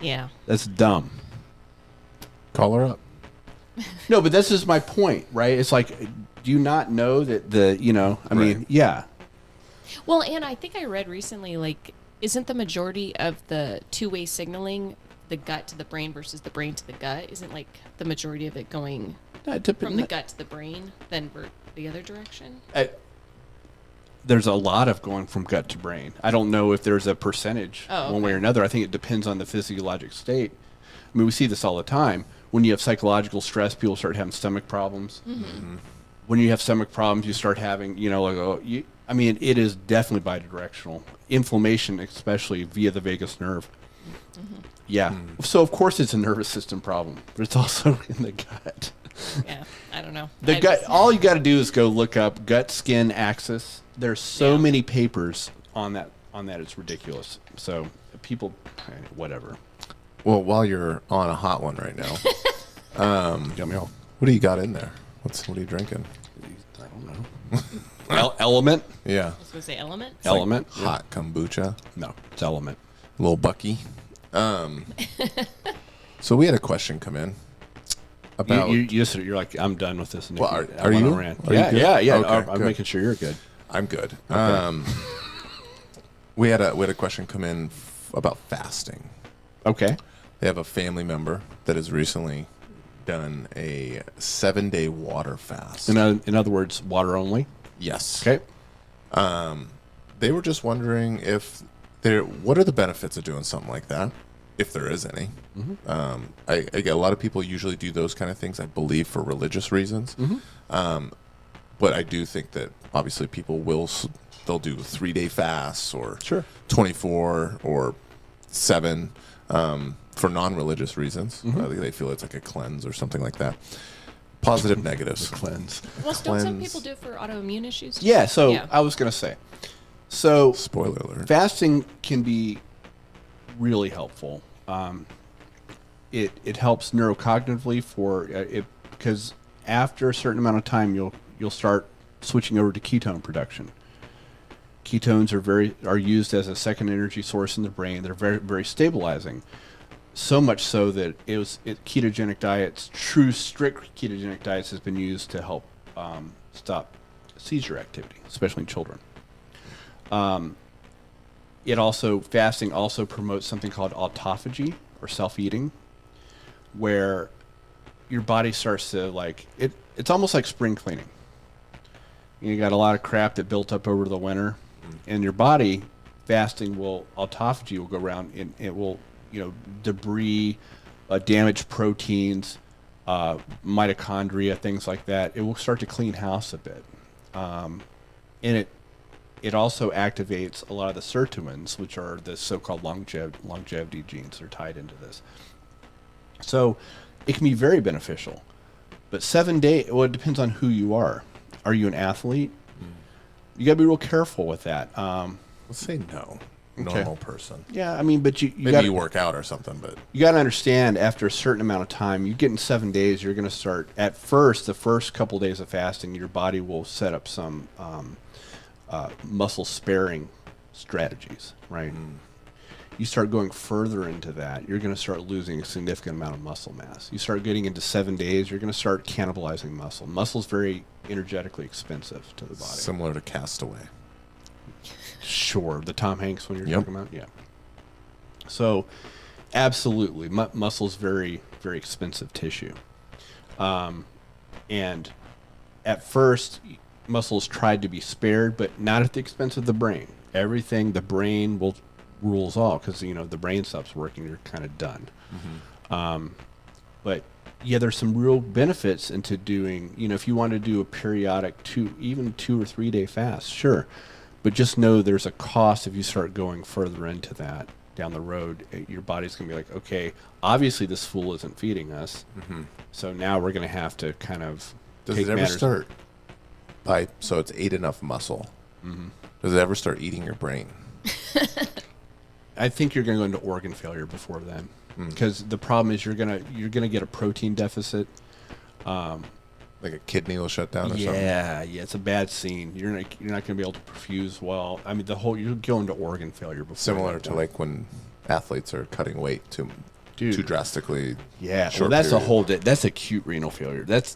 [SPEAKER 1] Yeah.
[SPEAKER 2] That's dumb.
[SPEAKER 3] Call her up.
[SPEAKER 2] No, but this is my point, right? It's like, do you not know that I mean, yeah.
[SPEAKER 1] Well, and I think I read recently, like, isn't the majority of the two-way signaling the gut to the brain versus the brain to the gut? Isn't, like, the majority of it going from the gut to the brain than the other direction?
[SPEAKER 2] There's a lot of going from gut to brain. I don't know if there's a percentage one way or another. I think it depends on the physiologic state. I mean, we see this all the time. When you have psychological stress, people start having stomach problems. Mm-hmm. When you have stomach problems, you start having, it is definitely bidirectional. Inflammation, especially via the vagus nerve. Mm-hmm. Yeah. So, of course, it's a nervous system problem, but it's also in the gut.
[SPEAKER 1] Yeah, I don't know.
[SPEAKER 2] The gut. All you got to do is go look up gut-skin axis. There's so many papers on that. It's ridiculous. So people, whatever.
[SPEAKER 3] Well, while you're on a hot one right now,
[SPEAKER 2] Got me all.
[SPEAKER 3] what do you got in there? What are you drinking?
[SPEAKER 2] I don't know. Element.
[SPEAKER 1] I
[SPEAKER 3] Yeah,
[SPEAKER 1] was going to say element.
[SPEAKER 2] Element.
[SPEAKER 3] hot kombucha.
[SPEAKER 2] No, it's Element.
[SPEAKER 3] Little Bucky. So we had a question come in about.
[SPEAKER 2] You're like, I'm done with this.
[SPEAKER 3] Well,
[SPEAKER 2] Nicky.
[SPEAKER 3] are you?
[SPEAKER 2] Are
[SPEAKER 3] you good?
[SPEAKER 2] Yeah.
[SPEAKER 3] Okay,
[SPEAKER 2] I'm
[SPEAKER 3] good.
[SPEAKER 2] making sure you're good.
[SPEAKER 3] I'm good.
[SPEAKER 2] Okay.
[SPEAKER 3] We had a question come in about fasting.
[SPEAKER 2] Okay.
[SPEAKER 3] They have a family member that has recently done a 7-day water fast.
[SPEAKER 2] In other words, water only.
[SPEAKER 3] Yes.
[SPEAKER 2] Okay.
[SPEAKER 3] They were just wondering what are the benefits of doing something like that, if there is any. Mm-hmm. I get a lot of people usually do those kind of things, I believe, for religious reasons. Mm-hmm. But I do think that obviously people they'll do 3-day fasts or 24 or 7 for non-religious reasons.
[SPEAKER 2] Mm-hmm.
[SPEAKER 3] They feel it's like a cleanse or something like that. Positive, negatives.
[SPEAKER 2] Cleanse.
[SPEAKER 1] Well, don't some people do it for autoimmune issues?
[SPEAKER 2] Yeah. So I was going to say. So
[SPEAKER 3] spoiler alert.
[SPEAKER 2] Fasting can be really helpful. It helps neurocognitively because after a certain amount of time you'll start switching over to ketone production. Ketones are used as a second energy source in the brain. They're very, very stabilizing. So much so that ketogenic diets, true strict ketogenic diets, has been used to help stop seizure activity, especially in children. Fasting also promotes something called autophagy or self-eating, where your body starts to it's almost like spring cleaning. You got a lot of crap that built up over the winter, and your body fasting autophagy will go around and it will, debris, damaged proteins, mitochondria, things like that. It will start to clean house a bit. And it also activates a lot of the sirtuins, which are the so-called longevity genes that are tied into this. So it can be very beneficial. But 7 days, well, it depends on who you are. Are you an athlete? You got to be real careful with that.
[SPEAKER 3] Let's say no.
[SPEAKER 2] Okay.
[SPEAKER 3] Normal person.
[SPEAKER 2] Yeah, I mean, but
[SPEAKER 3] maybe you work out or something, but
[SPEAKER 2] you got to understand after a certain amount of time, you get in 7 days, you're going to start, at first, the first couple days of fasting, your body will set up some muscle sparing strategies, right? You start going further into that, you're going to start losing a significant amount of muscle mass. You start getting into 7 days, you're going to start cannibalizing muscle. Muscle's very energetically expensive to the body.
[SPEAKER 3] Similar to Castaway.
[SPEAKER 2] Sure, the Tom Hanks one you're talking about? Yeah. So, absolutely, muscle's very, very expensive tissue. And at first, muscles tried to be spared, but not at the expense of the brain. Everything, the brain rules all, because, the brain stops working, you're kind of done. But, yeah, there's some real benefits into doing, if you want to do a periodic 2 or 3 day fast, sure. But just know there's a cost if you start going further into that down the road. Your body's going to be like, okay, obviously this fool isn't feeding us. So now we're going to have to kind of
[SPEAKER 3] Does it ever start so it's ate enough muscle? Does it ever start eating your brain?
[SPEAKER 2] I think you're going to go into organ failure before then. Because the problem is you're gonna get a protein deficit.
[SPEAKER 3] Like a kidney will shut down or something?
[SPEAKER 2] Yeah, it's a bad scene. You're not going to be able to perfuse well. I mean, you're going to organ failure before.
[SPEAKER 3] Similar to like when athletes are cutting weight too drastically.
[SPEAKER 2] Yeah, well, that's that's acute renal failure. That's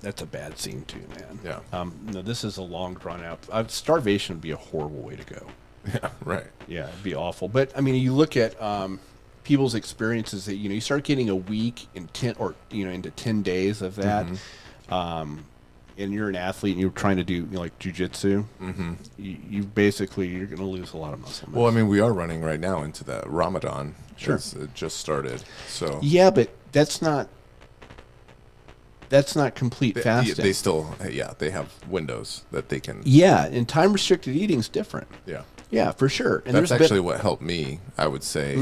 [SPEAKER 2] a bad scene too, man.
[SPEAKER 3] Yeah.
[SPEAKER 2] No, this is a long drawn out. Starvation would be a horrible way to go.
[SPEAKER 3] Yeah, right.
[SPEAKER 2] Yeah, it'd be awful. But I mean, you look at people's experiences that you start getting a week in 10 or into 10 days of that. And you're an athlete and you're trying to do like jujitsu, you basically you're going to lose a lot of muscle mass.
[SPEAKER 3] Well, I mean, we are running right now into the Ramadan.
[SPEAKER 2] Sure,
[SPEAKER 3] it just started. So
[SPEAKER 2] yeah, but that's not complete fasting.
[SPEAKER 3] They still, they have windows that they can.
[SPEAKER 2] Yeah, and time restricted eating is different. Yeah, for sure. And
[SPEAKER 3] that's actually what helped me, I would say.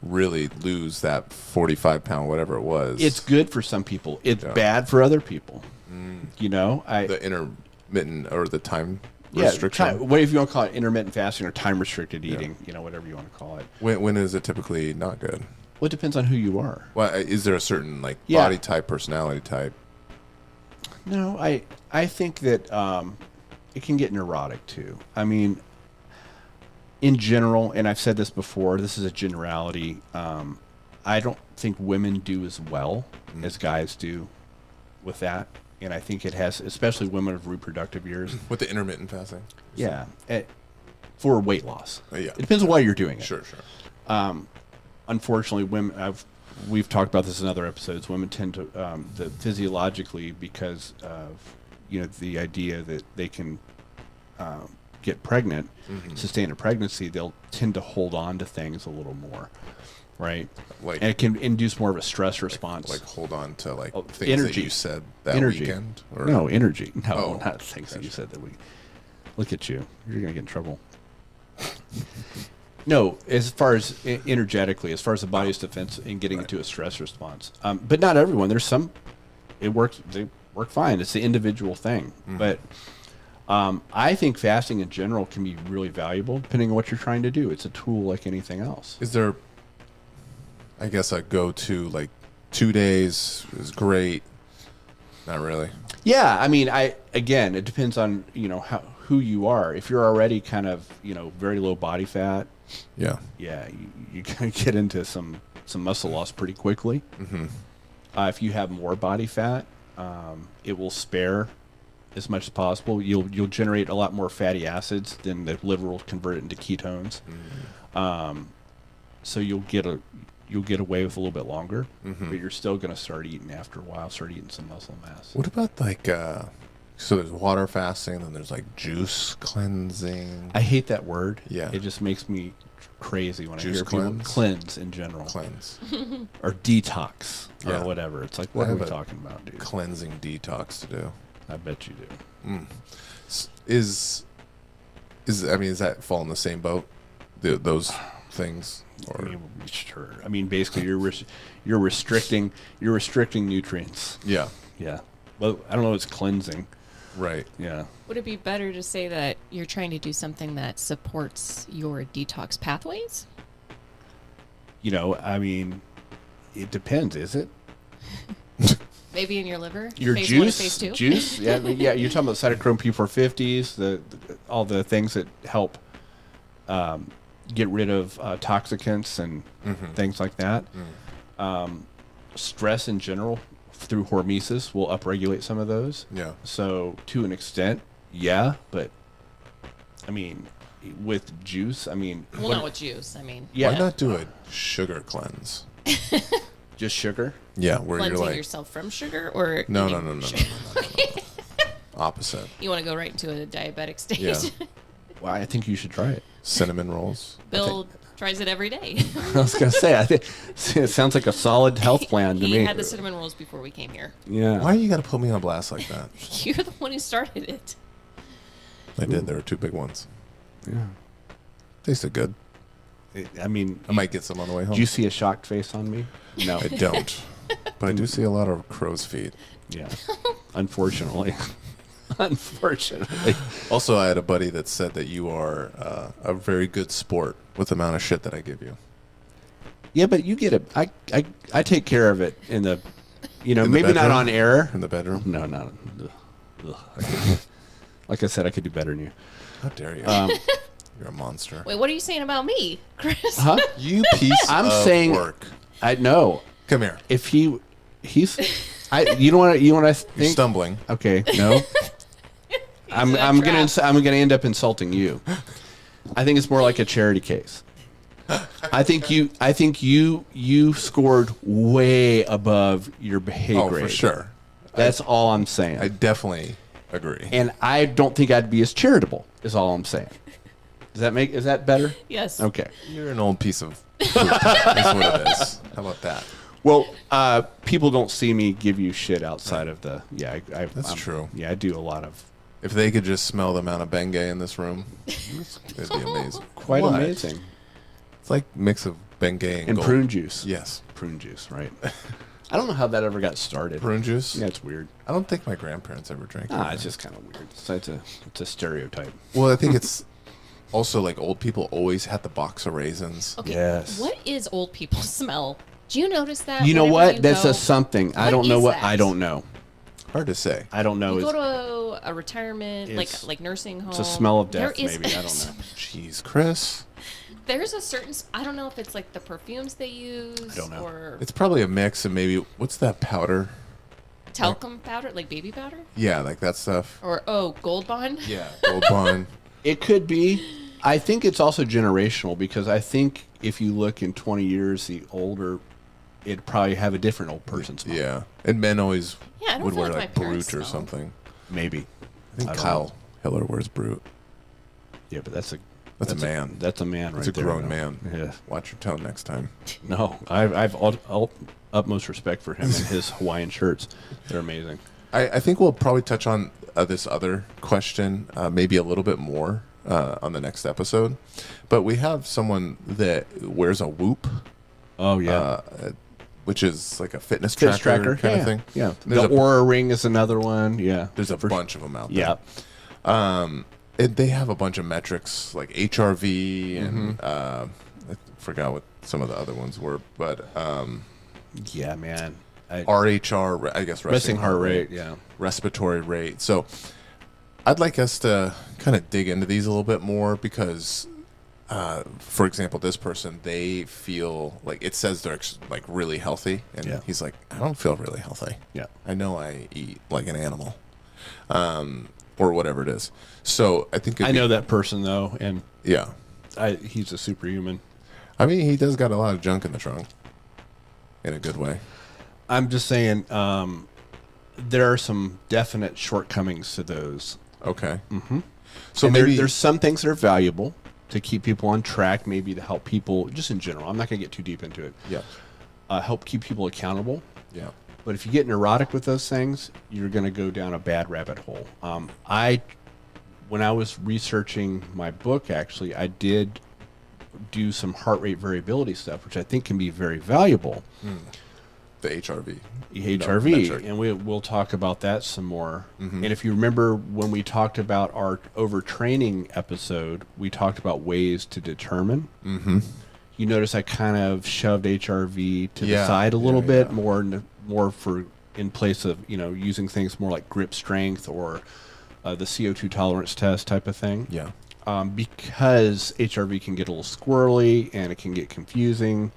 [SPEAKER 3] Really lose that 45-pound whatever it was.
[SPEAKER 2] It's good for some people. It's bad for other people.
[SPEAKER 3] The intermittent or the time restriction.
[SPEAKER 2] What if you want to call it intermittent fasting or time restricted eating? Whatever you want to call it.
[SPEAKER 3] When is it typically not good?
[SPEAKER 2] Well, it depends on who you are.
[SPEAKER 3] Well, is there a certain body type, personality type?
[SPEAKER 2] No, I think that it can get neurotic too. I mean, in general, and I've said this before, this is a generality. I don't think women do as well as guys do with that. And I think it has, especially women of reproductive years.
[SPEAKER 3] With the intermittent fasting?
[SPEAKER 2] Yeah. For weight loss.
[SPEAKER 3] Yeah.
[SPEAKER 2] It depends on why you're doing it.
[SPEAKER 3] Sure.
[SPEAKER 2] Unfortunately, women, we've talked about this in other episodes, women tend to, physiologically, because of, the idea that they can get pregnant, sustain a pregnancy, they'll tend to hold on to things a little more, right? And it can induce more of a stress response.
[SPEAKER 3] Like hold on to things
[SPEAKER 2] energy.
[SPEAKER 3] that you said that weekend? Or?
[SPEAKER 2] No, energy. No, not things that you said that week. Look at you. You're going to get in trouble. No, as far as energetically, as far as the body's defense in getting into a stress response. But not everyone. There's some, they work fine. It's the individual thing. But I think fasting in general can be really valuable depending on what you're trying to do. It's a tool like anything else.
[SPEAKER 3] Is there, I guess, a go-to, 2 days is great? Not really.
[SPEAKER 2] Yeah, I mean, it depends on, who you are. If you're already kind of, very low body fat, you can get into some muscle loss pretty quickly. If you have more body fat, it will spare as much as possible. You'll generate a lot more fatty acids than the liver will convert it into ketones. So you'll get away with a little bit longer, but you're still going to start eating after a while. Start eating some muscle mass.
[SPEAKER 3] What about So there's water fasting, then there's like juice cleansing.
[SPEAKER 2] I hate that word.
[SPEAKER 3] Yeah.
[SPEAKER 2] It just makes me crazy when
[SPEAKER 3] Juice
[SPEAKER 2] I hear people
[SPEAKER 3] cleanse?
[SPEAKER 2] cleanse in general.
[SPEAKER 3] Cleanse.
[SPEAKER 2] Or detox
[SPEAKER 3] Yeah.
[SPEAKER 2] or whatever. It's like, what
[SPEAKER 3] I
[SPEAKER 2] are we
[SPEAKER 3] have a
[SPEAKER 2] talking about, dude?
[SPEAKER 3] Cleansing detox to do.
[SPEAKER 2] I bet you do.
[SPEAKER 3] Does that fall in the same boat? Those things?
[SPEAKER 2] I
[SPEAKER 3] Or
[SPEAKER 2] mean, sure. I mean, basically, you're restricting nutrients.
[SPEAKER 3] yeah,
[SPEAKER 2] Yeah. Well, I don't know. It's cleansing.
[SPEAKER 3] right.
[SPEAKER 2] Yeah.
[SPEAKER 1] Would it be better to say that you're trying to do something that supports your detox pathways?
[SPEAKER 2] You know, I mean, it depends. Is it
[SPEAKER 1] Maybe in your liver?
[SPEAKER 2] your
[SPEAKER 1] phase 1 or
[SPEAKER 2] juice?
[SPEAKER 1] phase 2?
[SPEAKER 2] Juice? Yeah. I mean, yeah. You're talking about cytochrome P450s, all the things that help get rid of toxicants and things like that. Stress in general through hormesis will upregulate some of those.
[SPEAKER 3] Yeah.
[SPEAKER 2] So to an extent, yeah, but I mean, with juice, I mean,
[SPEAKER 1] Well, not with juice. I mean,
[SPEAKER 2] yeah,
[SPEAKER 3] Why not do a sugar cleanse?
[SPEAKER 2] just sugar.
[SPEAKER 3] Yeah, where
[SPEAKER 1] cleansing
[SPEAKER 3] you're like,
[SPEAKER 1] yourself from sugar or
[SPEAKER 3] no,
[SPEAKER 1] eating
[SPEAKER 3] no, no, no, no,
[SPEAKER 1] sugar?
[SPEAKER 3] no, no, no. Opposite.
[SPEAKER 1] You want to go right into a diabetic stage?
[SPEAKER 3] Yeah.
[SPEAKER 2] Well, I think you should try it.
[SPEAKER 3] Cinnamon rolls.
[SPEAKER 1] Bill tries it every day.
[SPEAKER 2] I was gonna say, I think it sounds like a solid health plan to
[SPEAKER 1] He
[SPEAKER 2] me.
[SPEAKER 1] had the cinnamon rolls before we came here.
[SPEAKER 2] Yeah.
[SPEAKER 3] Why you got to put me on blast like that?
[SPEAKER 1] You're the one who started it.
[SPEAKER 3] I did. There were 2 big ones.
[SPEAKER 2] Yeah.
[SPEAKER 3] Tasted good.
[SPEAKER 2] I mean,
[SPEAKER 3] I might get some on the way home.
[SPEAKER 2] do you see a shocked face on me? No.
[SPEAKER 3] I don't. But I do see a lot of crow's feet.
[SPEAKER 2] Yeah. Unfortunately. Unfortunately.
[SPEAKER 3] Also, I had a buddy that said that you are a very good sport with the amount of shit that I give you.
[SPEAKER 2] Yeah, but you get it. I take care of it in the,
[SPEAKER 3] In the
[SPEAKER 2] maybe not
[SPEAKER 3] bedroom?
[SPEAKER 2] on air.
[SPEAKER 3] In the bedroom?
[SPEAKER 2] No, no. Like I said, I could do better than you.
[SPEAKER 3] How dare you? You're a monster.
[SPEAKER 1] Wait, what are you saying about me, Chris?
[SPEAKER 2] Huh?
[SPEAKER 3] You piece
[SPEAKER 2] I'm
[SPEAKER 3] of
[SPEAKER 2] saying-
[SPEAKER 3] work.
[SPEAKER 2] I know.
[SPEAKER 3] Come here.
[SPEAKER 2] If he's, you don't want to
[SPEAKER 3] You're
[SPEAKER 2] think.
[SPEAKER 3] stumbling.
[SPEAKER 2] Okay, no. I'm
[SPEAKER 1] a trap.
[SPEAKER 2] gonna end up insulting you. I think it's more like a charity case. I think you scored way above your pay
[SPEAKER 3] Oh,
[SPEAKER 2] grade.
[SPEAKER 3] for sure.
[SPEAKER 2] That's all I'm saying.
[SPEAKER 3] I definitely agree.
[SPEAKER 2] And I don't think I'd be as charitable. Is all I'm saying. Is that better?
[SPEAKER 1] Yes.
[SPEAKER 2] Okay.
[SPEAKER 3] You're an old piece of poop. That's what it is. How about that?
[SPEAKER 2] Well, people don't see me give you shit outside of the. Yeah,
[SPEAKER 3] That's true.
[SPEAKER 2] Yeah, I do a lot of.
[SPEAKER 3] If they could just smell the amount of Bengay in this room, it'd be amazing.
[SPEAKER 2] Quite
[SPEAKER 3] What?
[SPEAKER 2] amazing.
[SPEAKER 3] It's like mix of Bengay
[SPEAKER 2] And
[SPEAKER 3] gold.
[SPEAKER 2] prune juice.
[SPEAKER 3] Yes.
[SPEAKER 2] Prune juice, right? I don't know how that ever got started.
[SPEAKER 3] Prune juice?
[SPEAKER 2] Yeah, it's weird.
[SPEAKER 3] I don't think my grandparents ever drank it.
[SPEAKER 2] It's just kind of weird. It's a stereotype.
[SPEAKER 3] Well, I think it's also like old people always had the box of raisins.
[SPEAKER 1] Okay.
[SPEAKER 2] Yes.
[SPEAKER 1] What is old people smell? Do you notice that?
[SPEAKER 2] You know
[SPEAKER 1] whenever
[SPEAKER 2] what?
[SPEAKER 1] you
[SPEAKER 2] That's
[SPEAKER 1] go-
[SPEAKER 2] a something. I
[SPEAKER 1] What
[SPEAKER 2] don't know
[SPEAKER 1] is
[SPEAKER 2] what.
[SPEAKER 1] that?
[SPEAKER 2] I don't know.
[SPEAKER 3] Hard to say.
[SPEAKER 2] I don't know.
[SPEAKER 1] You
[SPEAKER 2] It's,
[SPEAKER 1] go to a retirement,
[SPEAKER 2] It's-
[SPEAKER 1] like nursing home.
[SPEAKER 2] it's a smell of
[SPEAKER 1] there
[SPEAKER 2] death,
[SPEAKER 1] is-
[SPEAKER 2] maybe. I don't know.
[SPEAKER 3] Jeez, Chris.
[SPEAKER 1] There's a certain. I don't know if it's like the perfumes they use.
[SPEAKER 2] I don't know.
[SPEAKER 1] Or
[SPEAKER 3] It's probably a mix of maybe what's that powder?
[SPEAKER 1] talcum powder, like baby powder,
[SPEAKER 3] Yeah, like that stuff.
[SPEAKER 1] or Gold Bond.
[SPEAKER 3] Yeah, Gold Bond.
[SPEAKER 2] It could be. I think it's also generational because I think if you look in 20 years, the older, it'd probably have a different old person smell.
[SPEAKER 3] Yeah, and men always
[SPEAKER 1] Yeah, I don't
[SPEAKER 3] would
[SPEAKER 1] feel
[SPEAKER 3] wear
[SPEAKER 1] like
[SPEAKER 3] like
[SPEAKER 1] my parents
[SPEAKER 3] Brute or
[SPEAKER 1] smell.
[SPEAKER 3] something.
[SPEAKER 2] Maybe.
[SPEAKER 3] I think
[SPEAKER 2] I don't
[SPEAKER 3] Kyle Hiller wears Brute.
[SPEAKER 2] Yeah, but that's a
[SPEAKER 3] man.
[SPEAKER 2] That's a man right
[SPEAKER 3] It's a
[SPEAKER 2] there.
[SPEAKER 3] grown
[SPEAKER 2] though.
[SPEAKER 3] man.
[SPEAKER 2] Yeah.
[SPEAKER 3] Watch your tone next time.
[SPEAKER 2] No, I've all utmost respect for him and his Hawaiian shirts. They're amazing.
[SPEAKER 3] I think we'll probably touch on this other question maybe a little bit more on the next episode. But we have someone that wears a Whoop,
[SPEAKER 2] Oh yeah.
[SPEAKER 3] which is like a fitness
[SPEAKER 2] Fitness
[SPEAKER 3] tracker kind
[SPEAKER 2] yeah.
[SPEAKER 3] of thing.
[SPEAKER 2] Yeah.
[SPEAKER 3] There's
[SPEAKER 2] The
[SPEAKER 3] a,
[SPEAKER 2] Aura Ring is another one. Yeah.
[SPEAKER 3] there's a
[SPEAKER 2] For-
[SPEAKER 3] bunch of them out there.
[SPEAKER 2] Yeah.
[SPEAKER 3] And they have a bunch of metrics like HRV and I forgot what some of the other ones were, but
[SPEAKER 2] Yeah, man.
[SPEAKER 3] RHR, I guess
[SPEAKER 2] Resting heart rate. Yeah.
[SPEAKER 3] respiratory rate. So I'd like us to kind of dig into these a little bit more because, for example, this person, they feel like it says they're like really healthy. And
[SPEAKER 2] Yeah.
[SPEAKER 3] he's like, I don't feel really healthy.
[SPEAKER 2] Yeah.
[SPEAKER 3] I know I eat like an animal or whatever it is. So I think
[SPEAKER 2] I know that person though, and
[SPEAKER 3] Yeah.
[SPEAKER 2] he's a superhuman.
[SPEAKER 3] I mean, he does got a lot of junk in the trunk in a good way.
[SPEAKER 2] I'm just saying, there are some definite shortcomings to those.
[SPEAKER 3] Okay.
[SPEAKER 2] Mm-hmm.
[SPEAKER 3] So
[SPEAKER 2] and
[SPEAKER 3] maybe
[SPEAKER 2] there's some things that are valuable to keep people on track, maybe to help people, just in general. I'm not going to get too deep into it.
[SPEAKER 3] Yeah.
[SPEAKER 2] Help keep people accountable.
[SPEAKER 3] Yeah.
[SPEAKER 2] But if you get neurotic with those things, you're going to go down a bad rabbit hole. When I was researching my book, actually, I did do some heart rate variability stuff, which I think can be very valuable.
[SPEAKER 3] The HRV.
[SPEAKER 2] HRV, and we'll talk about that some more.
[SPEAKER 3] Mm-hmm.
[SPEAKER 2] And if you remember when we talked about our overtraining episode, we talked about ways to determine.
[SPEAKER 3] Mm-hmm.
[SPEAKER 2] You notice I kind of shoved HRV to the side a little bit, more for in place of using things more like grip strength or the CO2 tolerance test type of thing.
[SPEAKER 3] Yeah.
[SPEAKER 2] Because HRV can get a little squirrely and it can get confusing,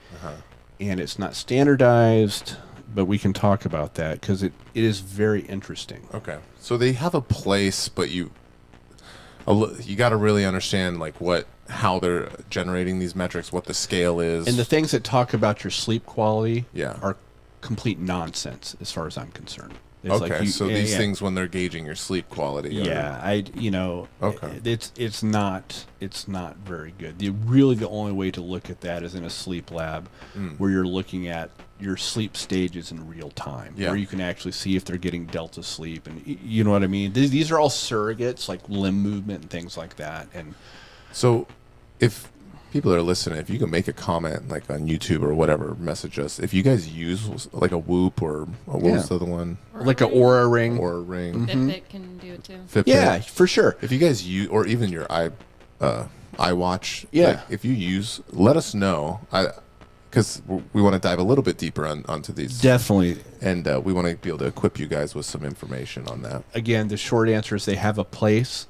[SPEAKER 2] and it's not standardized. But we can talk about that because it is very interesting.
[SPEAKER 3] Okay. So they have a place, but you got to really understand how they're generating these metrics, what the scale is.
[SPEAKER 2] And the things that talk about your sleep quality are complete nonsense as far as I'm concerned. It's
[SPEAKER 3] okay. So these things when they're gauging your sleep quality.
[SPEAKER 2] Okay. It's not very good. The only way to look at that is in a sleep lab where you're looking at your sleep stages in real time, where you can actually see if they're getting delta sleep, and you know what I mean. These are all surrogates like limb movement and things like that. And
[SPEAKER 3] so, if people are listening, if you can make a comment like on YouTube or whatever, message us. If you guys use like a Whoop or what was the other one?
[SPEAKER 2] Like an Oura ring.
[SPEAKER 3] Oura ring.
[SPEAKER 1] Fitbit can do it too.
[SPEAKER 3] Fitbit.
[SPEAKER 2] Yeah, for sure.
[SPEAKER 3] If you guys use, or even your iWatch.
[SPEAKER 2] Yeah.
[SPEAKER 3] If you use, let us know. Because we want to dive a little bit deeper onto these.
[SPEAKER 2] Definitely.
[SPEAKER 3] And we want to be able to equip you guys with some information on that.
[SPEAKER 2] Again, the short answer is they have a place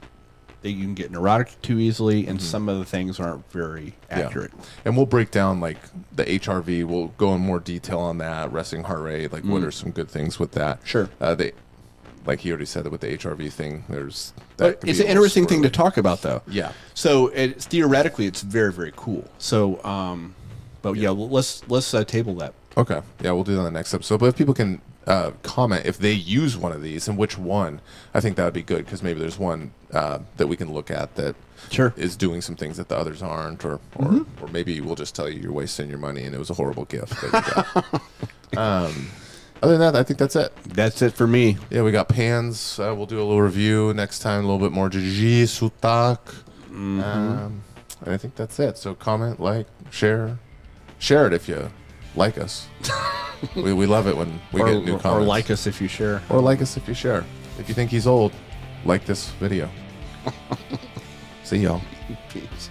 [SPEAKER 2] that you can get neurotic too easily, and some of the things aren't very accurate.
[SPEAKER 3] Yeah. And we'll break down like the HRV. We'll go in more detail on that, resting heart rate, like what are some good things with that.
[SPEAKER 2] Sure.
[SPEAKER 3] Like he already said that with the HRV thing,
[SPEAKER 2] it's an interesting thing to talk about, though.
[SPEAKER 3] Yeah.
[SPEAKER 2] So theoretically, it's very, very cool. So, let's table that.
[SPEAKER 3] Okay. Yeah, we'll do that on the next episode. But if people can comment if they use one of these and which one, I think that would be good because maybe there's one that we can look at that is doing some things that the others aren't, or maybe we'll just tell you you're wasting your money and it was a horrible gift that you got. Other than that, I think that's it.
[SPEAKER 2] That's it for me.
[SPEAKER 3] Yeah, we got pans. We'll do a little review next time, a little bit more Jiji Sutak. And I think that's it. So comment, like, share it if you like us. we love it when we get new comments.
[SPEAKER 2] Or like us if you share.
[SPEAKER 3] Or like us if you share. If you think he's old, like this video. See y'all.
[SPEAKER 2] Peace.